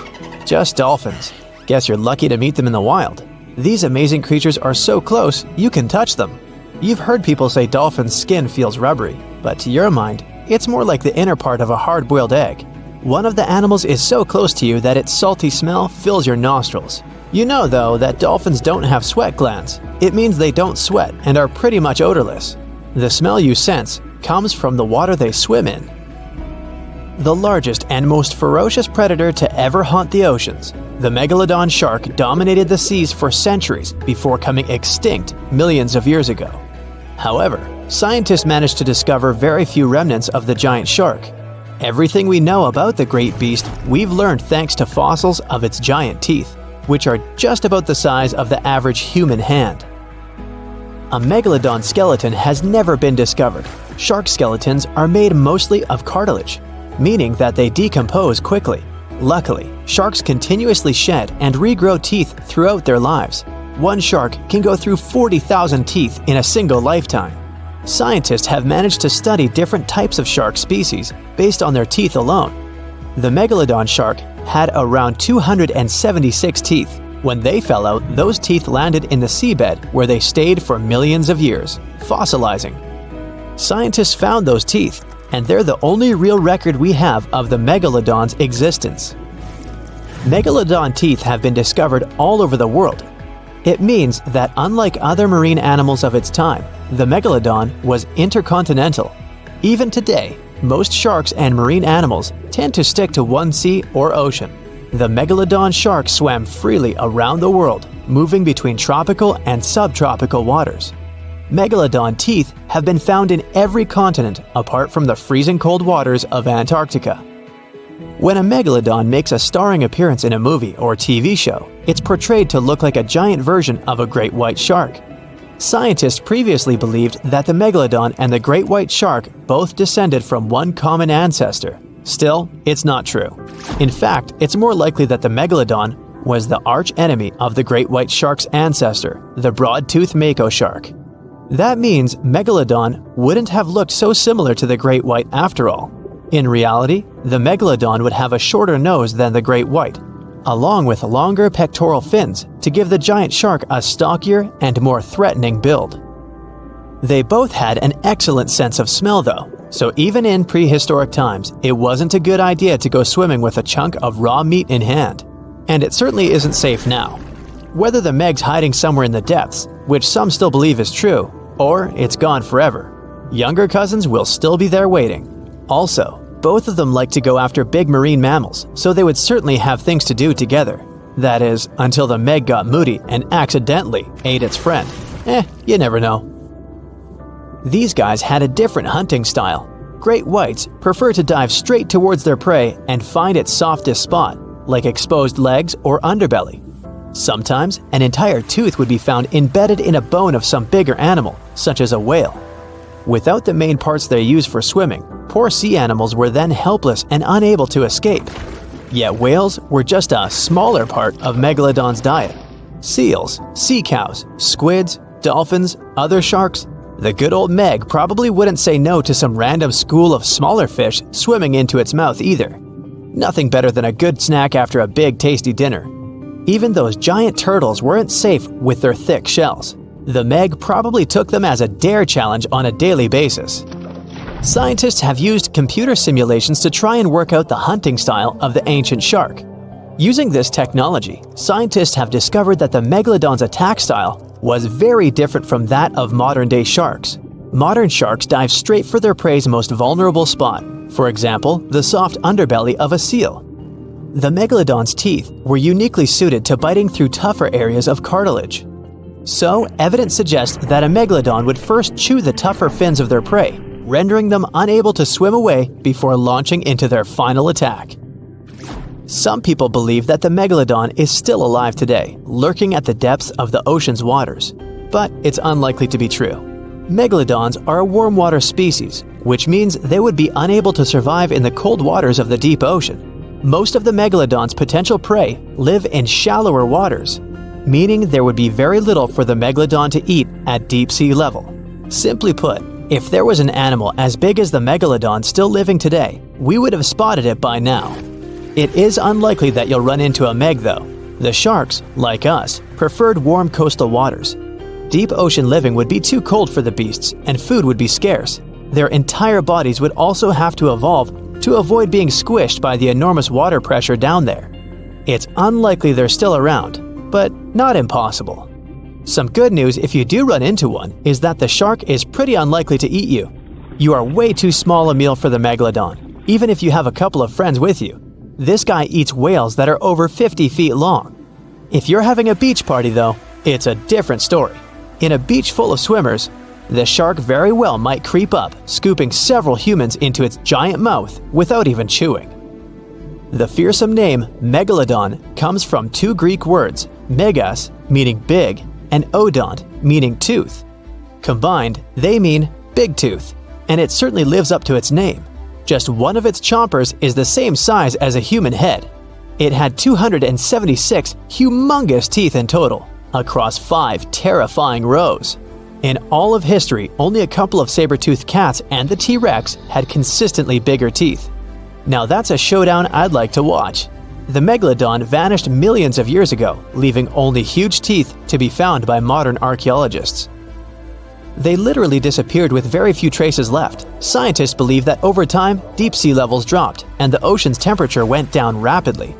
Speaker 2: just dolphins. Guess you're lucky to meet them in the wild. These amazing creatures are so close, you can touch them. You've heard people say dolphins' skin feels rubbery, but to your mind, it's more like the inner part of a hard-boiled egg. One of the animals is so close to you that its salty smell fills your nostrils. You know, though, that dolphins don't have sweat glands. It means they don't sweat and are pretty much odorless. The smell you sense comes from the water they swim in. The largest and most ferocious predator to ever haunt the oceans, the Megalodon shark dominated the seas for centuries before coming extinct millions of years ago. However, scientists managed to discover very few remnants of the giant shark. Everything we know about the great beast we've learned thanks to fossils of its giant teeth, which are just about the size of the average human hand. A megalodon skeleton has never been discovered. Shark skeletons are made mostly of cartilage, meaning that they decompose quickly. Luckily, sharks continuously shed and regrow teeth throughout their lives. One shark can go through 40,000 teeth in a single lifetime. Scientists have managed to study different types of shark species based on their teeth alone. The megalodon shark had around 276 teeth. When they fell out, those teeth landed in the seabed where they stayed for millions of years, fossilizing. Scientists found those teeth, and they're the only real record we have of the megalodon's existence. Megalodon teeth have been discovered all over the world. It means that unlike other marine animals of its time, the megalodon was intercontinental. Even today, most sharks and marine animals tend to stick to one sea or ocean. The megalodon shark swam freely around the world, moving between tropical and subtropical waters. Megalodon teeth have been found in every continent apart from the freezing cold waters of Antarctica. When a megalodon makes a starring appearance in a movie or TV show, it's portrayed to look like a giant version of a great white shark. Scientists previously believed that the megalodon and the great white shark both descended from one common ancestor. Still, it's not true. In fact, it's more likely that the megalodon was the arch enemy of the great white shark's ancestor, the broad-toothed mako shark. That means Megalodon wouldn't have looked so similar to the great white after all. In reality, the Megalodon would have a shorter nose than the great white, along with longer pectoral fins to give the giant shark a stockier and more threatening build. They both had an excellent sense of smell though, so even in prehistoric times, it wasn't a good idea to go swimming with a chunk of raw meat in hand. And it certainly isn't safe now. Whether the Meg's hiding somewhere in the depths, which some still believe is true, or it's gone forever, younger cousins will still be there waiting. Also, both of them like to go after big marine mammals, so they would certainly have things to do together. That is, until the Meg got moody and accidentally ate its friend. You never know. These guys had a different hunting style. Great whites prefer to dive straight towards their prey and find its softest spot, like exposed legs or underbelly. Sometimes, an entire tooth would be found embedded in a bone of some bigger animal, such as a whale. Without the main parts they use for swimming, poor sea animals were then helpless and unable to escape. Yet whales were just a smaller part of Megalodon's diet. Seals, sea cows, squids, dolphins, other sharks. The good old Meg probably wouldn't say no to some random school of smaller fish swimming into its mouth either. Nothing better than a good snack after a big tasty dinner. Even those giant turtles weren't safe with their thick shells. The Meg probably took them as a dare challenge on a daily basis. Scientists have used computer simulations to try and work out the hunting style of the ancient shark. Using this technology, scientists have discovered that the Megalodon's attack style was very different from that of modern-day sharks. Modern sharks dive straight for their prey's most vulnerable spot, for example, the soft underbelly of a seal. The Megalodon's teeth were uniquely suited to biting through tougher areas of cartilage. So, evidence suggests that a Megalodon would first chew the tougher fins of their prey, rendering them unable to swim away before launching into their final attack. Some people believe that the Megalodon is still alive today, lurking at the depths of the ocean's waters. But it's unlikely to be true. Megalodons are a warm water species, which means they would be unable to survive in the cold waters of the deep ocean. Most of the Megalodon's potential prey live in shallower waters, meaning there would be very little for the Megalodon to eat at deep sea level. Simply put, if there was an animal as big as the Megalodon still living today, we would have spotted it by now. It is unlikely that you'll run into a Meg though. The sharks, like us, preferred warm coastal waters. Deep ocean living would be too cold for the beasts, and food would be scarce. Their entire bodies would also have to evolve to avoid being squished by the enormous water pressure down there. It's unlikely they're still around, but not impossible. Some good news if you do run into one is that the shark is pretty unlikely to eat you. You are way too small a meal for the Megalodon, even if you have a couple of friends with you. This guy eats whales that are over 50 feet long. If you're having a beach party though, it's a different story. In a beach full of swimmers, the shark very well might creep up, scooping several humans into its giant mouth without even chewing. The fearsome name Megalodon comes from two Greek words, megas, meaning big, and odont, meaning tooth. Combined, they mean big tooth, and it certainly lives up to its name. Just one of its chompers is the same size as a human head. It had 276 humongous teeth in total, across 5 terrifying rows. In all of history, only a couple of saber-toothed cats and the T-Rex had consistently bigger teeth. Now that's a showdown I'd like to watch. The Megalodon vanished millions of years ago, leaving only huge teeth to be found by modern archaeologists. They literally disappeared with very few traces left. Scientists believe that over time, deep sea levels dropped and the ocean's temperature went down rapidly.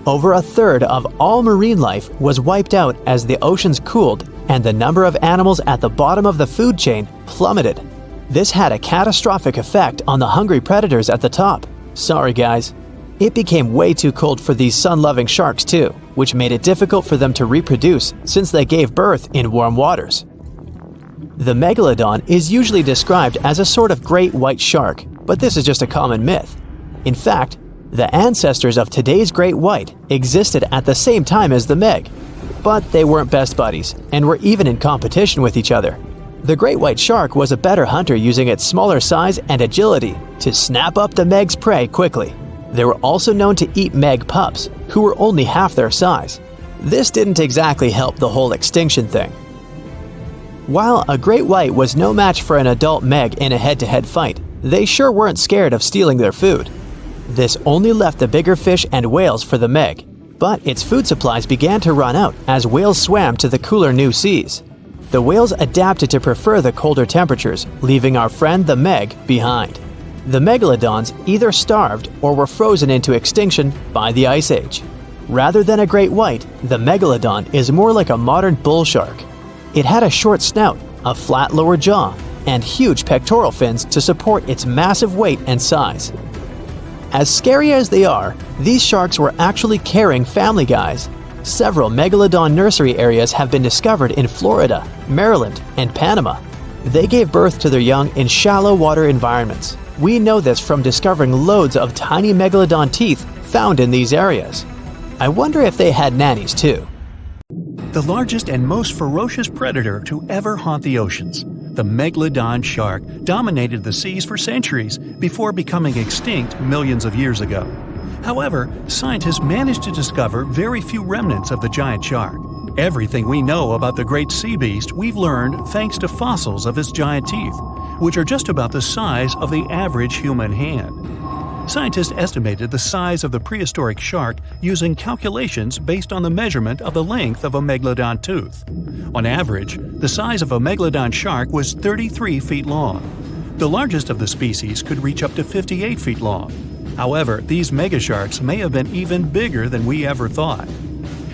Speaker 2: Over a third of all marine life was wiped out as the oceans cooled and the number of animals at the bottom of the food chain plummeted. This had a catastrophic effect on the hungry predators at the top. Sorry guys. It became way too cold for these sun-loving sharks too, which made it difficult for them to reproduce since they gave birth in warm waters. The Megalodon is usually described as a sort of great white shark, but this is just a common myth. In fact, the ancestors of today's great white existed at the same time as the Meg, but they weren't best buddies and were even in competition with each other. The great white shark was a better hunter using its smaller size and agility to snap up the Meg's prey quickly. They were also known to eat Meg pups, who were only half their size. This didn't exactly help the whole extinction thing. While a great white was no match for an adult Meg in a head-to-head fight, they sure weren't scared of stealing their food. This only left the bigger fish and whales for the Meg, but its food supplies began to run out as whales swam to the cooler new seas. The whales adapted to prefer the colder temperatures, leaving our friend the Meg behind. The Megalodons either starved or were frozen into extinction by the Ice Age. Rather than a great white, the Megalodon is more like a modern bull shark. It had a short snout, a flat lower jaw, and huge pectoral fins to support its massive weight and size. As scary as they are, these sharks were actually caring family guys. Several Megalodon nursery areas have been discovered in Florida, Maryland, and Panama. They gave birth to their young in shallow water environments. We know this from discovering loads of tiny megalodon teeth found in these areas. I wonder if they had nannies too.
Speaker 4: The largest and most ferocious predator to ever haunt the oceans, the Megalodon shark, dominated the seas for centuries before becoming extinct millions of years ago. However, scientists managed to discover very few remnants of the giant shark. Everything we know about the great sea beast we've learned thanks to fossils of its giant teeth, which are just about the size of the average human hand. Scientists estimated the size of the prehistoric shark using calculations based on the measurement of the length of a megalodon tooth. On average, the size of a megalodon shark was 33 feet long. The largest of the species could reach up to 58 feet long. However, these megasharks may have been even bigger than we ever thought.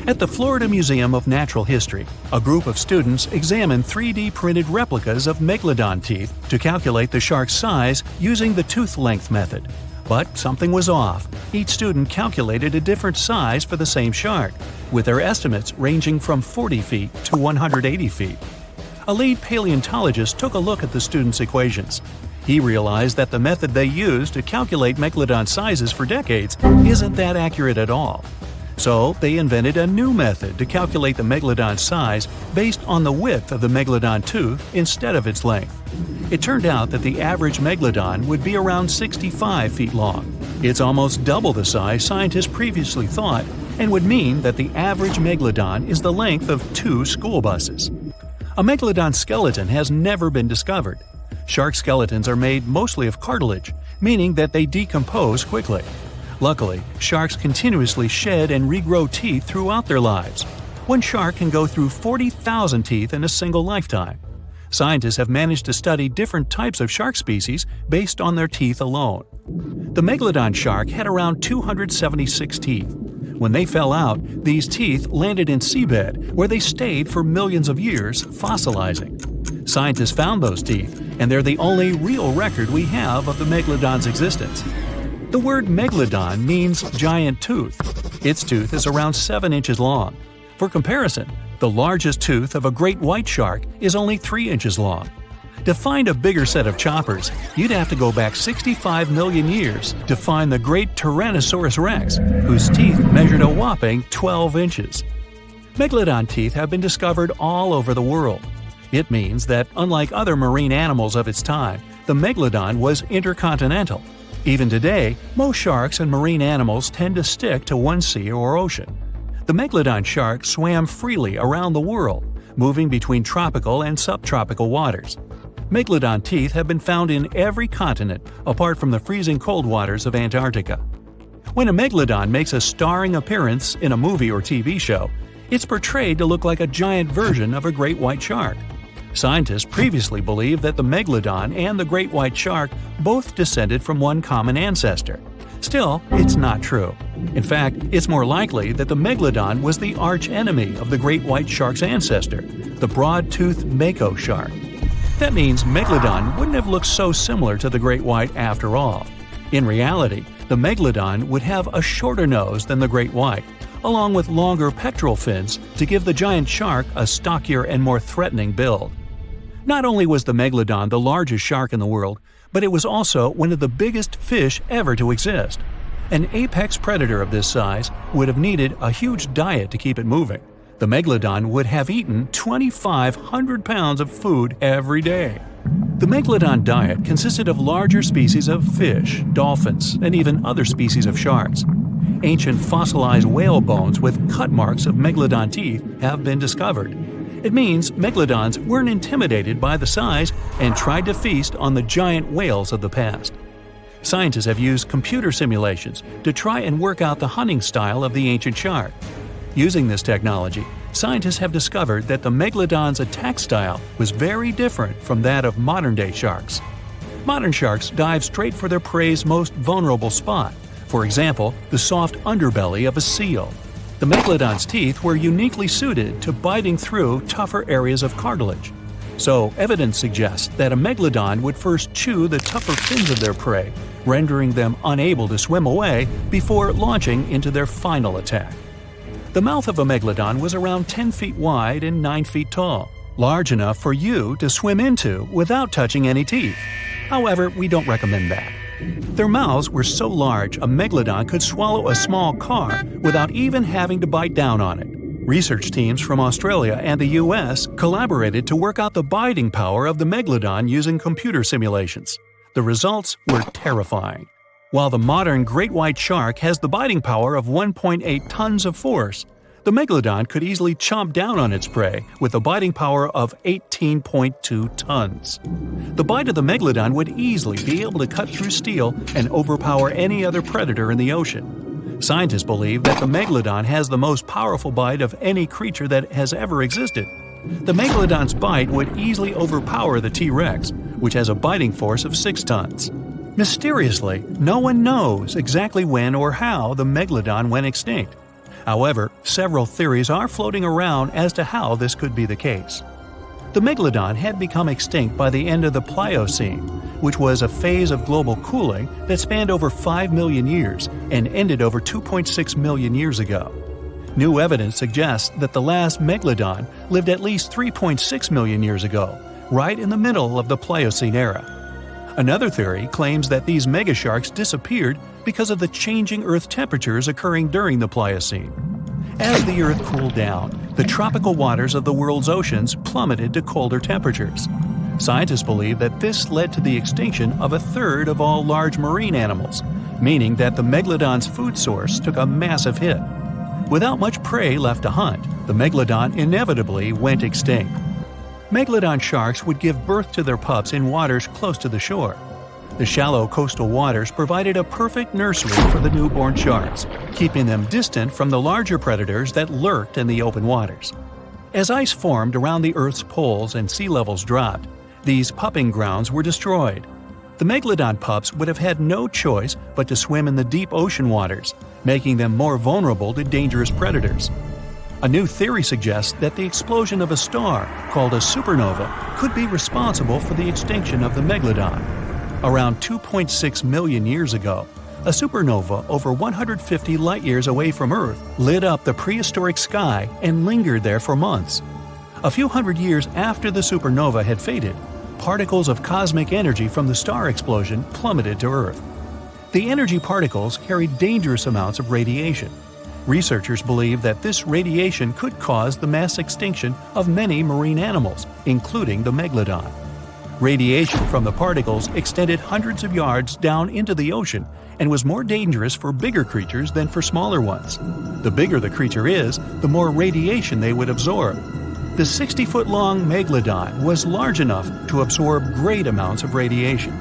Speaker 4: At the Florida Museum of Natural History, a group of students examined 3D printed replicas of megalodon teeth to calculate the shark's size using the tooth length method. But something was off. Each student calculated a different size for the same shark, with their estimates ranging from 40 feet to 180 feet. A lead paleontologist took a look at the students' equations. He realized that the method they used to calculate megalodon sizes for decades isn't that accurate at all. So they invented a new method to calculate the megalodon size based on the width of the megalodon tooth instead of its length. It turned out that the average megalodon would be around 65 feet long. It's almost double the size scientists previously thought, and would mean that the average megalodon is the length of 2 school buses. A megalodon skeleton has never been discovered. Shark skeletons are made mostly of cartilage, meaning that they decompose quickly. Luckily, sharks continuously shed and regrow teeth throughout their lives. One shark can go through 40,000 teeth in a single lifetime. Scientists have managed to study different types of shark species based on their teeth alone. The Megalodon shark had around 276 teeth. When they fell out, these teeth landed in seabed, where they stayed for millions of years, fossilizing. Scientists found those teeth, and they're the only real record we have of the Megalodon's existence. The word megalodon means giant tooth. Its tooth is around 7 inches long. For comparison, the largest tooth of a great white shark is only 3 inches long. To find a bigger set of choppers, you'd have to go back 65 million years to find the great Tyrannosaurus rex, whose teeth measured a whopping 12 inches. Megalodon teeth have been discovered all over the world. It means that, unlike other marine animals of its time, the megalodon was intercontinental. Even today, most sharks and marine animals tend to stick to one sea or ocean. The Megalodon shark swam freely around the world, moving between tropical and subtropical waters. Megalodon teeth have been found in every continent apart from the freezing cold waters of Antarctica. When a megalodon makes a starring appearance in a movie or TV show, it's portrayed to look like a giant version of a great white shark. Scientists previously believed that the megalodon and the great white shark both descended from one common ancestor. Still, it's not true. In fact, it's more likely that the megalodon was the arch-enemy of the great white shark's ancestor, the broad-toothed mako shark. That means Megalodon wouldn't have looked so similar to the great white after all. In reality, the Megalodon would have a shorter nose than the great white, along with longer pectoral fins to give the giant shark a stockier and more threatening build. Not only was the Megalodon the largest shark in the world, but it was also one of the biggest fish ever to exist. An apex predator of this size would have needed a huge diet to keep it moving. The Megalodon would have eaten 2,500 pounds of food every day. The Megalodon diet consisted of larger species of fish, dolphins, and even other species of sharks. Ancient fossilized whale bones with cut marks of Megalodon teeth have been discovered. It means Megalodons weren't intimidated by the size and tried to feast on the giant whales of the past. Scientists have used computer simulations to try and work out the hunting style of the ancient shark. Using this technology, scientists have discovered that the Megalodon's attack style was very different from that of modern-day sharks. Modern sharks dive straight for their prey's most vulnerable spot, for example, the soft underbelly of a seal. The Megalodon's teeth were uniquely suited to biting through tougher areas of cartilage. So, evidence suggests that a Megalodon would first chew the tougher fins of their prey, rendering them unable to swim away before launching into their final attack. The mouth of a Megalodon was around 10 feet wide and 9 feet tall. large enough for you to swim into without touching any teeth. However, we don't recommend that. Their mouths were so large a megalodon could swallow a small car without even having to bite down on it. Research teams from Australia and the US collaborated to work out the biting power of the megalodon using computer simulations. The results were terrifying. While the modern great white shark has the biting power of 1.8 tons of force, the megalodon could easily chomp down on its prey with a biting power of 18.2 tons. The bite of the megalodon would easily be able to cut through steel and overpower any other predator in the ocean. Scientists believe that the megalodon has the most powerful bite of any creature that has ever existed. The megalodon's bite would easily overpower the T-Rex, which has a biting force of 6 tons. Mysteriously, no one knows exactly when or how the megalodon went extinct. However, several theories are floating around as to how this could be the case. The megalodon had become extinct by the end of the Pliocene, which was a phase of global cooling that spanned over 5 million years and ended over 2.6 million years ago. New evidence suggests that the last megalodon lived at least 3.6 million years ago, right in the middle of the Pliocene era. Another theory claims that these megasharks disappeared because of the changing Earth temperatures occurring during the Pliocene. As the Earth cooled down, the tropical waters of the world's oceans plummeted to colder temperatures. Scientists believe that this led to the extinction of a third of all large marine animals, meaning that the megalodon's food source took a massive hit. Without much prey left to hunt, the megalodon inevitably went extinct. Megalodon sharks would give birth to their pups in waters close to the shore. The shallow coastal waters provided a perfect nursery for the newborn sharks, keeping them distant from the larger predators that lurked in the open waters. As ice formed around the Earth's poles and sea levels dropped, these pupping grounds were destroyed. The megalodon pups would have had no choice but to swim in the deep ocean waters, making them more vulnerable to dangerous predators. A new theory suggests that the explosion of a star, called a supernova, could be responsible for the extinction of the megalodon. Around 2.6 million years ago, a supernova over 150 light-years away from Earth lit up the prehistoric sky and lingered there for months. A few hundred years after the supernova had faded, particles of cosmic energy from the star explosion plummeted to Earth. The energy particles carried dangerous amounts of radiation. Researchers believe that this radiation could cause the mass extinction of many marine animals, including the megalodon. Radiation from the particles extended hundreds of yards down into the ocean and was more dangerous for bigger creatures than for smaller ones. The bigger the creature is, the more radiation they would absorb. The 60-foot-long megalodon was large enough to absorb great amounts of radiation.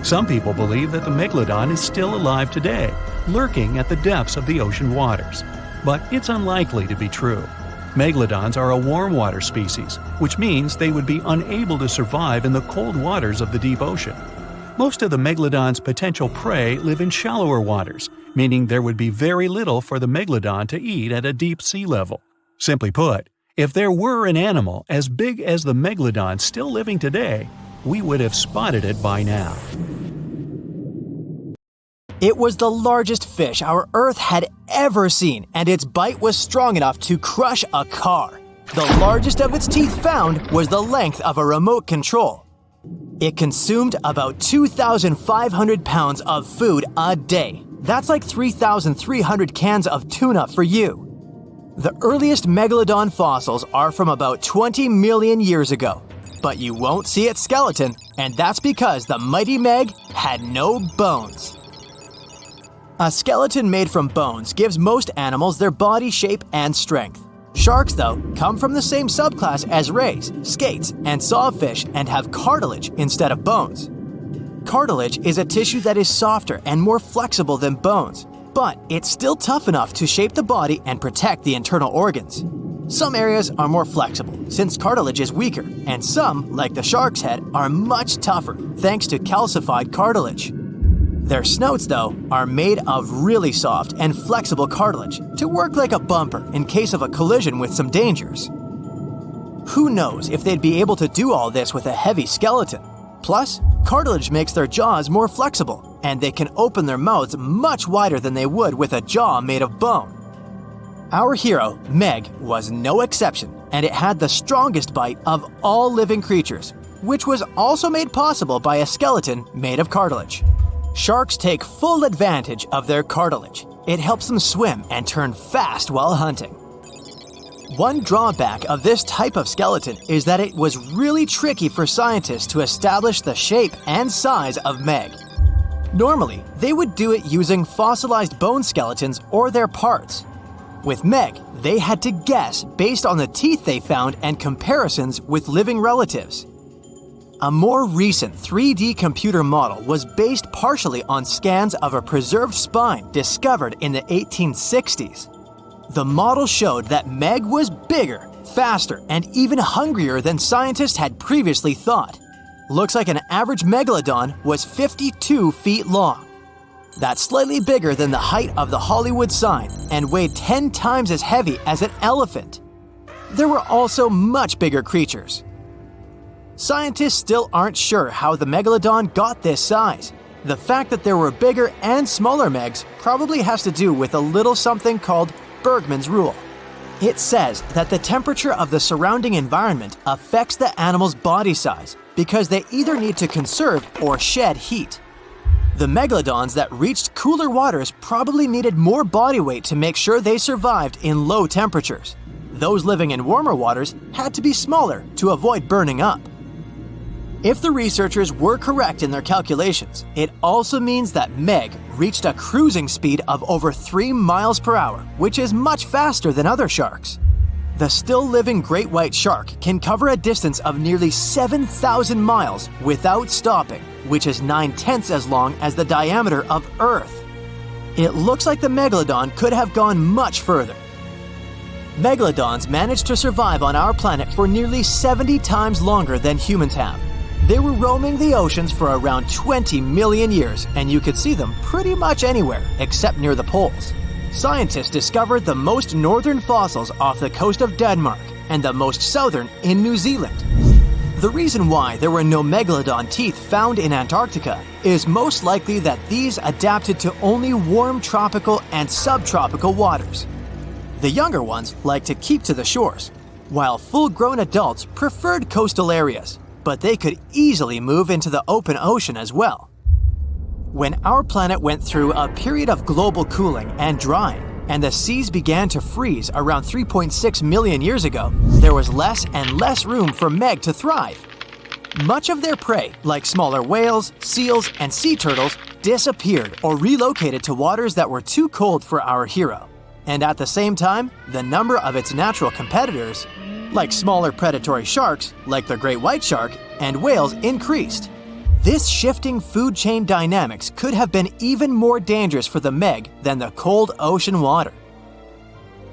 Speaker 4: Some people believe that the megalodon is still alive today, lurking at the depths of the ocean waters. But it's unlikely to be true. Megalodons are a warm water species, which means they would be unable to survive in the cold waters of the deep ocean. Most of the megalodon's potential prey live in shallower waters, meaning there would be very little for the megalodon to eat at a deep sea level. Simply put, if there were an animal as big as the megalodon still living today, we would have spotted it by now.
Speaker 2: It was the largest fish our Earth had ever seen, and its bite was strong enough to crush a car. The largest of its teeth found was the length of a remote control. It consumed about 2,500 pounds of food a day. That's like 3,300 cans of tuna for you. The earliest megalodon fossils are from about 20 million years ago, but you won't see its skeleton, and that's because the mighty Meg had no bones. A skeleton made from bones gives most animals their body shape and strength. Sharks, though, come from the same subclass as rays, skates, and sawfish and have cartilage instead of bones. Cartilage is a tissue that is softer and more flexible than bones, but it's still tough enough to shape the body and protect the internal organs. Some areas are more flexible, since cartilage is weaker, and some, like the shark's head, are much tougher, thanks to calcified cartilage. Their snouts, though, are made of really soft and flexible cartilage to work like a bumper in case of a collision with some dangers. Who knows if they'd be able to do all this with a heavy skeleton? Plus, cartilage makes their jaws more flexible, and they can open their mouths much wider than they would with a jaw made of bone. Our hero, Meg, was no exception and it had the strongest bite of all living creatures, which was also made possible by a skeleton made of cartilage. Sharks take full advantage of their cartilage. It helps them swim and turn fast while hunting. One drawback of this type of skeleton is that it was really tricky for scientists to establish the shape and size of Meg. Normally, they would do it using fossilized bone skeletons or their parts. With Meg, they had to guess based on the teeth they found and comparisons with living relatives. A more recent 3D computer model was based partially on scans of a preserved spine discovered in the 1860s. The model showed that Meg was bigger, faster, and even hungrier than scientists had previously thought. Looks like an average Megalodon was 52 feet long. That's slightly bigger than the height of the Hollywood sign and weighed 10 times as heavy as an elephant. There were also much bigger creatures. Scientists still aren't sure how the Megalodon got this size. The fact that there were bigger and smaller Megs probably has to do with a little something called Bergmann's rule. It says that the temperature of the surrounding environment affects the animal's body size because they either need to conserve or shed heat. The megalodons that reached cooler waters probably needed more body weight to make sure they survived in low temperatures. Those living in warmer waters had to be smaller to avoid burning up. If the researchers were correct in their calculations, it also means that Meg reached a cruising speed of over 3 miles per hour, which is much faster than other sharks. The still-living great white shark can cover a distance of nearly 7,000 miles without stopping, which is 9/10 as long as the diameter of Earth. It looks like the Megalodon could have gone much further. Megalodons managed to survive on our planet for nearly 70 times longer than humans have. They were roaming the oceans for around 20 million years, and you could see them pretty much anywhere except near the poles. Scientists discovered the most northern fossils off the coast of Denmark and the most southern in New Zealand. The reason why there were no megalodon teeth found in Antarctica is most likely that these adapted to only warm tropical and subtropical waters. The younger ones like to keep to the shores, while full-grown adults preferred coastal areas, but they could easily move into the open ocean as well. When our planet went through a period of global cooling and drying, and the seas began to freeze around 3.6 million years ago, there was less and less room for Meg to thrive. Much of their prey, like smaller whales, seals, and sea turtles, disappeared or relocated to waters that were too cold for our hero. And at the same time, the number of its natural competitors, like smaller predatory sharks, like the great white shark, and whales, increased. This shifting food chain dynamics could have been even more dangerous for the Meg than the cold ocean water.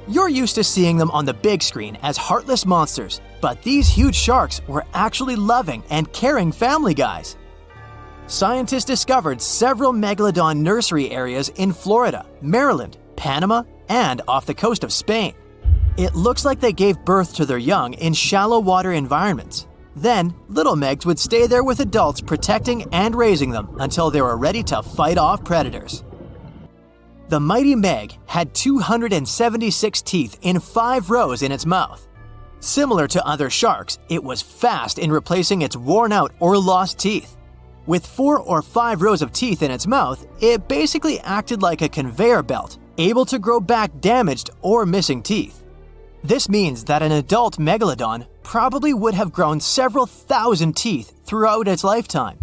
Speaker 2: You're used to seeing them on the big screen as heartless monsters, but these huge sharks were actually loving and caring family guys. Scientists discovered several megalodon nursery areas in Florida, Maryland, Panama, and off the coast of Spain. It looks like they gave birth to their young in shallow water environments. Then, little Megs would stay there with adults protecting and raising them until they were ready to fight off predators. The mighty Meg had 276 teeth in 5 rows in its mouth. Similar to other sharks, it was fast in replacing its worn-out or lost teeth. With 4 or 5 rows of teeth in its mouth, it basically acted like a conveyor belt, able to grow back damaged or missing teeth. This means that an adult megalodon probably would have grown several thousand teeth throughout its lifetime.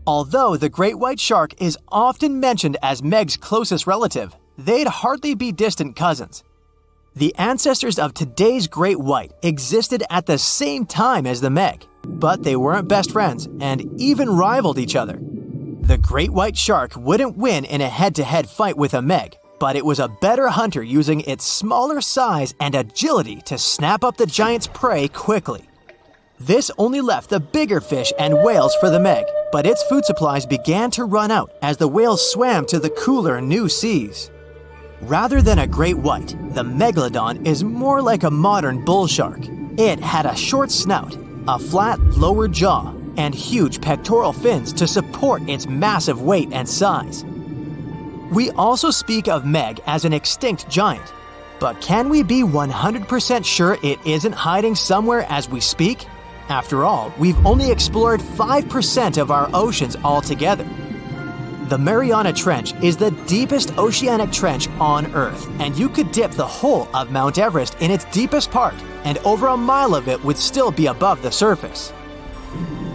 Speaker 2: Although the great white shark is often mentioned as Meg's closest relative, they'd hardly be distant cousins. The ancestors of today's great white existed at the same time as the Meg, but they weren't best friends and even rivaled each other. The great white shark wouldn't win in a head-to-head fight with a Meg, but it was a better hunter using its smaller size and agility to snap up the giant's prey quickly. This only left the bigger fish and whales for the Meg, but its food supplies began to run out as the whales swam to the cooler new seas. Rather than a great white, the megalodon is more like a modern bull shark. It had a short snout, a flat lower jaw, and huge pectoral fins to support its massive weight and size. We also speak of Meg as an extinct giant. But can we be 100% sure it isn't hiding somewhere as we speak? After all, we've only explored 5% of our oceans altogether. The Mariana Trench is the deepest oceanic trench on Earth, and you could dip the whole of Mount Everest in its deepest part, and over a mile of it would still be above the surface.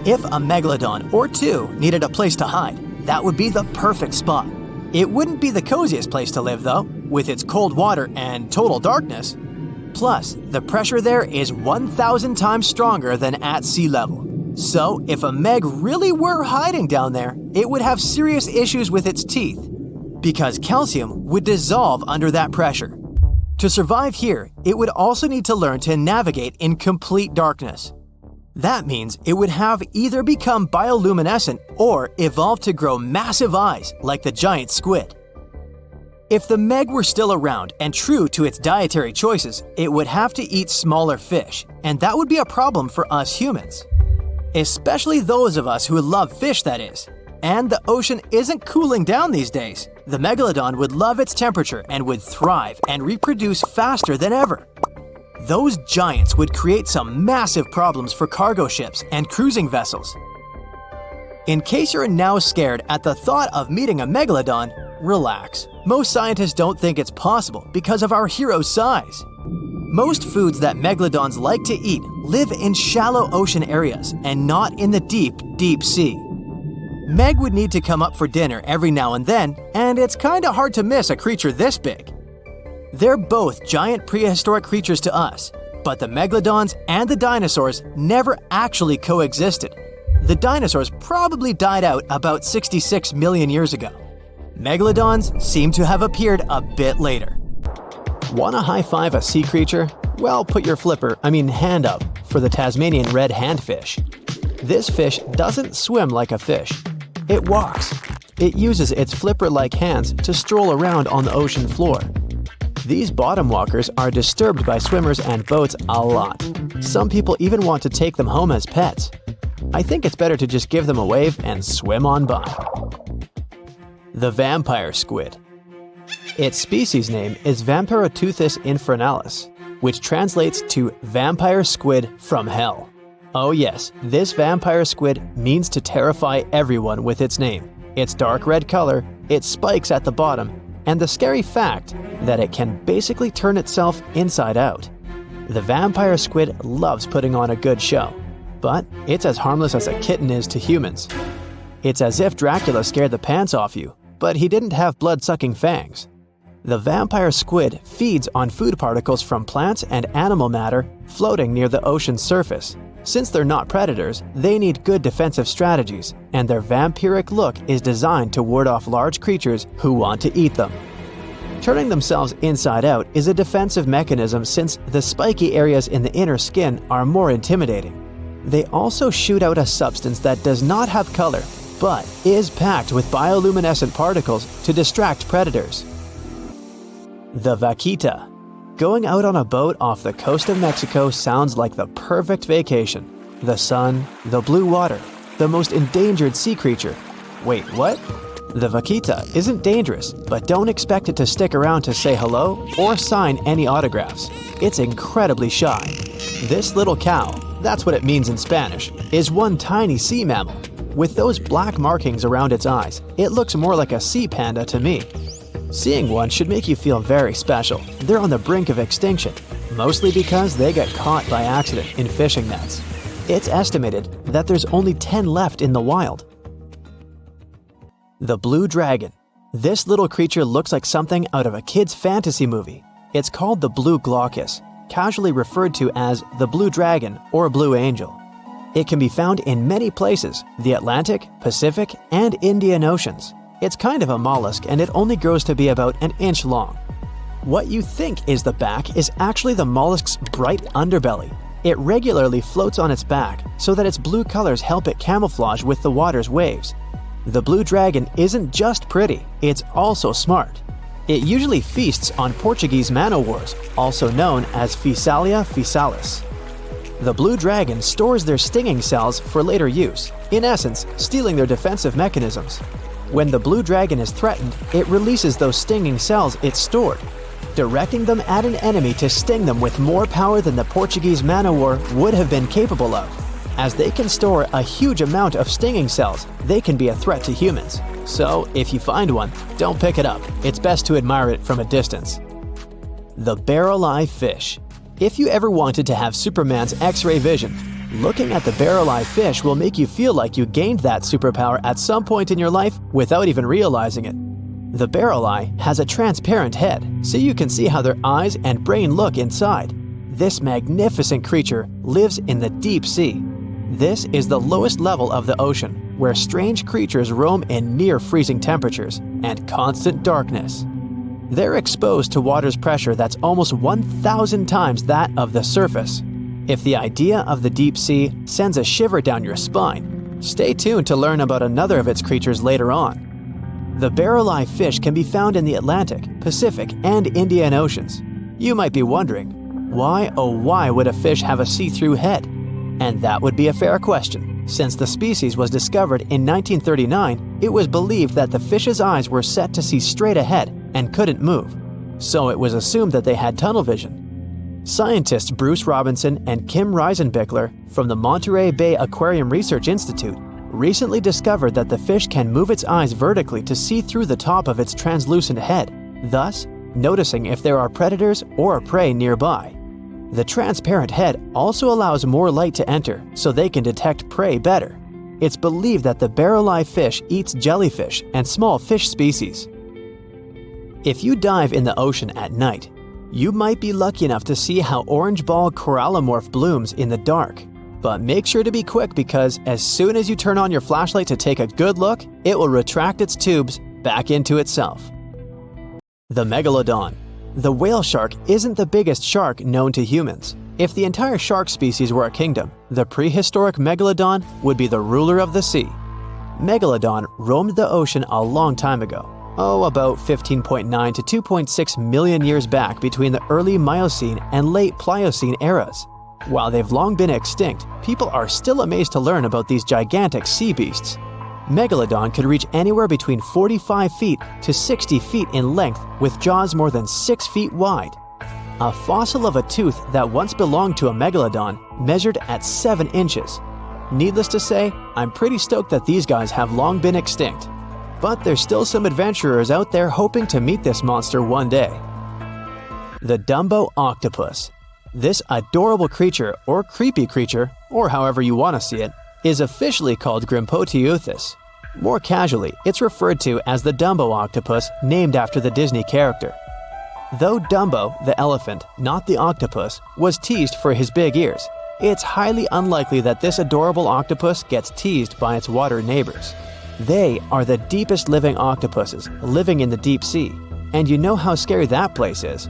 Speaker 2: If a megalodon or two needed a place to hide, that would be the perfect spot. It wouldn't be the coziest place to live, though, with its cold water and total darkness. Plus, the pressure there is 1,000 times stronger than at sea level. So, if a meg really were hiding down there, it would have serious issues with its teeth, because calcium would dissolve under that pressure. To survive here, it would also need to learn to navigate in complete darkness. That means it would have either become bioluminescent or evolve to grow massive eyes like the giant squid. If the meg were still around and true to its dietary choices, it would have to eat smaller fish, and that would be a problem for us humans. Especially those of us who love fish, that is. And the ocean isn't cooling down these days. The megalodon would love its temperature and would thrive and reproduce faster than ever. Those giants would create some massive problems for cargo ships and cruising vessels. In case you're now scared at the thought of meeting a megalodon, relax. Most scientists don't think it's possible because of our hero's size. Most foods that megalodons like to eat live in shallow ocean areas and not in the deep, deep sea. Meg would need to come up for dinner every now and then, and it's kinda hard to miss a creature this big. They're both giant prehistoric creatures to us, but the megalodons and the dinosaurs never actually coexisted. The dinosaurs probably died out about 66 million years ago. Megalodons seem to have appeared a bit later. Wanna high-five a sea creature? Well, put your hand up for the Tasmanian red handfish. This fish doesn't swim like a fish. It walks. It uses its flipper-like hands to stroll around on the ocean floor. These bottom walkers are disturbed by swimmers and boats a lot. Some people even want to take them home as pets. I think it's better to just give them a wave and swim on by. The vampire squid. Its species name is Vampiroteuthis infernalis, which translates to vampire squid from hell. Oh yes, this vampire squid means to terrify everyone with its name, its dark red color, its spikes at the bottom, and the scary fact that it can basically turn itself inside out. The vampire squid loves putting on a good show, but it's as harmless as a kitten is to humans. It's as if Dracula scared the pants off you, but he didn't have blood-sucking fangs. The vampire squid feeds on food particles from plants and animal matter floating near the ocean's surface. Since they're not predators, they need good defensive strategies, and their vampiric look is designed to ward off large creatures who want to eat them. Turning themselves inside out is a defensive mechanism since the spiky areas in the inner skin are more intimidating. They also shoot out a substance that does not have color, but is packed with bioluminescent particles to distract predators. The vaquita. Going out on a boat off the coast of Mexico sounds like the perfect vacation. The sun, the blue water, the most endangered sea creature. Wait, what? The vaquita isn't dangerous, but don't expect it to stick around to say hello or sign any autographs. It's incredibly shy. This little cow, that's what it means in Spanish, is one tiny sea mammal. With those black markings around its eyes, it looks more like a sea panda to me. Seeing one should make you feel very special. They're on the brink of extinction, mostly because they got caught by accident in fishing nets. It's estimated that there's only 10 left in the wild. The blue dragon. This little creature looks like something out of a kid's fantasy movie. It's called the blue glaucus, casually referred to as the blue dragon or blue angel. It can be found in many places, the Atlantic, Pacific, and Indian Oceans. It's kind of a mollusk and it only grows to be about an inch long. What you think is the back is actually the mollusk's bright underbelly. It regularly floats on its back so that its blue colors help it camouflage with the water's waves. The blue dragon isn't just pretty, it's also smart. It usually feasts on Portuguese man-o'-wars, also known as Physalia physalis. The blue dragon stores their stinging cells for later use, in essence, stealing their defensive mechanisms. When the blue dragon is threatened, it releases those stinging cells it stored. directing them at an enemy to sting them with more power than the Portuguese man-o-war would have been capable of. As they can store a huge amount of stinging cells, they can be a threat to humans. So, if you find one, don't pick it up. It's best to admire it from a distance. The barrel-eye fish. If you ever wanted to have Superman's X-ray vision, looking at the barrel-eye fish will make you feel like you gained that superpower at some point in your life without even realizing it. The barrel eye has a transparent head, so you can see how their eyes and brain look inside. This magnificent creature lives in the deep sea. This is the lowest level of the ocean, where strange creatures roam in near-freezing temperatures and constant darkness. They're exposed to water's pressure that's almost 1,000 times that of the surface. If the idea of the deep sea sends a shiver down your spine, stay tuned to learn about another of its creatures later on. The barrel-eye fish can be found in the Atlantic, Pacific, and Indian Oceans. You might be wondering, why oh why would a fish have a see-through head? And that would be a fair question. Since the species was discovered in 1939, it was believed that the fish's eyes were set to see straight ahead and couldn't move. So it was assumed that they had tunnel vision. Scientists Bruce Robinson and Kim Reisenbichler from the Monterey Bay Aquarium Research Institute recently discovered that the fish can move its eyes vertically to see through the top of its translucent head, thus noticing if there are predators or prey nearby. The transparent head also allows more light to enter so they can detect prey better. It's believed that the barrel-eye fish eats jellyfish and small fish species. If you dive in the ocean at night, you might be lucky enough to see how orange ball corallomorph blooms in the dark. But make sure to be quick because as soon as you turn on your flashlight to take a good look, it will retract its tubes back into itself. The Megalodon. The whale shark isn't the biggest shark known to humans. If the entire shark species were a kingdom, the prehistoric Megalodon would be the ruler of the sea. Megalodon roamed the ocean a long time ago. About 15.9 to 2.6 million years back between the early Miocene and late Pliocene eras. While they've long been extinct, people are still amazed to learn about these gigantic sea beasts. Megalodon could reach anywhere between 45 feet to 60 feet in length with jaws more than 6 feet wide. A fossil of a tooth that once belonged to a megalodon measured at 7 inches. Needless to say, I'm pretty stoked that these guys have long been extinct. But there's still some adventurers out there hoping to meet this monster one day. The Dumbo Octopus. This adorable creature, or creepy creature, or however you want to see it, is officially called Grimpoteuthis. More casually, it's referred to as the Dumbo octopus, named after the Disney character. Though Dumbo, the elephant, not the octopus, was teased for his big ears, it's highly unlikely that this adorable octopus gets teased by its water neighbors. They are the deepest living octopuses, living in the deep sea, and you know how scary that place is.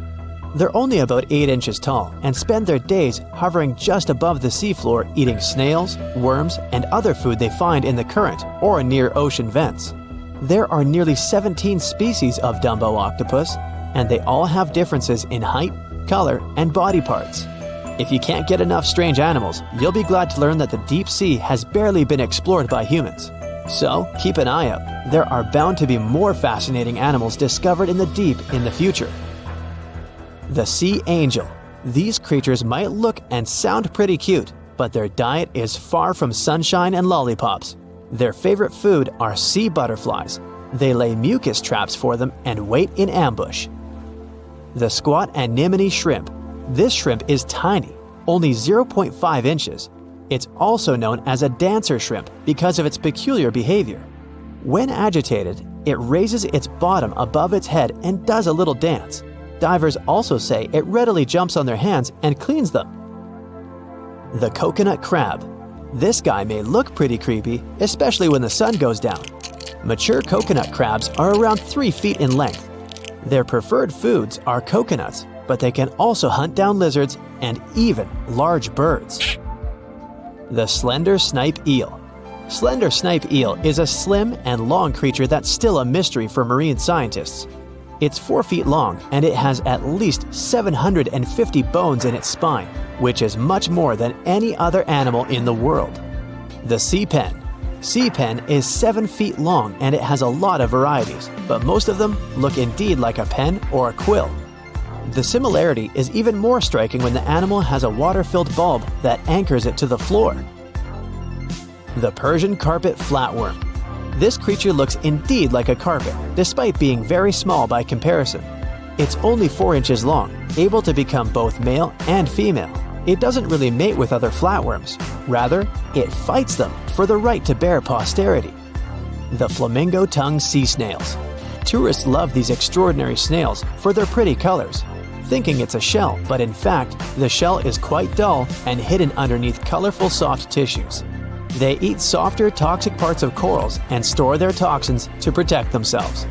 Speaker 2: They're only about 8 inches tall and spend their days hovering just above the seafloor eating snails, worms, and other food they find in the current or near ocean vents. There are nearly 17 species of Dumbo octopus, and they all have differences in height, color, and body parts. If you can't get enough strange animals, you'll be glad to learn that the deep sea has barely been explored by humans. So keep an eye out. There are bound to be more fascinating animals discovered in the deep in the future. The Sea Angel. These creatures might look and sound pretty cute, but their diet is far from sunshine and lollipops. Their favorite food are sea butterflies. They lay mucus traps for them and wait in ambush. The Squat Anemone Shrimp. This shrimp is tiny, only 0.5 inches. It's also known as a dancer shrimp because of its peculiar behavior. When agitated, it raises its bottom above its head and does a little dance. Divers also say it readily jumps on their hands and cleans them. The Coconut Crab. This guy may look pretty creepy, especially when the sun goes down. Mature coconut crabs are around 3 feet in length. Their preferred foods are coconuts, but they can also hunt down lizards and even large birds. The Slender Snipe Eel. Slender Snipe Eel is a slim and long creature that's still a mystery for marine scientists. It's 4 feet long and it has at least 750 bones in its spine, which is much more than any other animal in the world. The Sea Pen. Sea Pen is 7 feet long and it has a lot of varieties, but most of them look indeed like a pen or a quill. The similarity is even more striking when the animal has a water-filled bulb that anchors it to the floor. The Persian carpet flatworm. This creature looks indeed like a carpet, despite being very small by comparison. It's only 4 inches long, able to become both male and female. It doesn't really mate with other flatworms. Rather, it fights them for the right to bear posterity. The flamingo-tongued sea snails. Tourists love these extraordinary snails for their pretty colors, thinking it's a shell, but in fact, the shell is quite dull and hidden underneath colorful soft tissues. They eat softer, toxic parts of corals and store their toxins to protect themselves.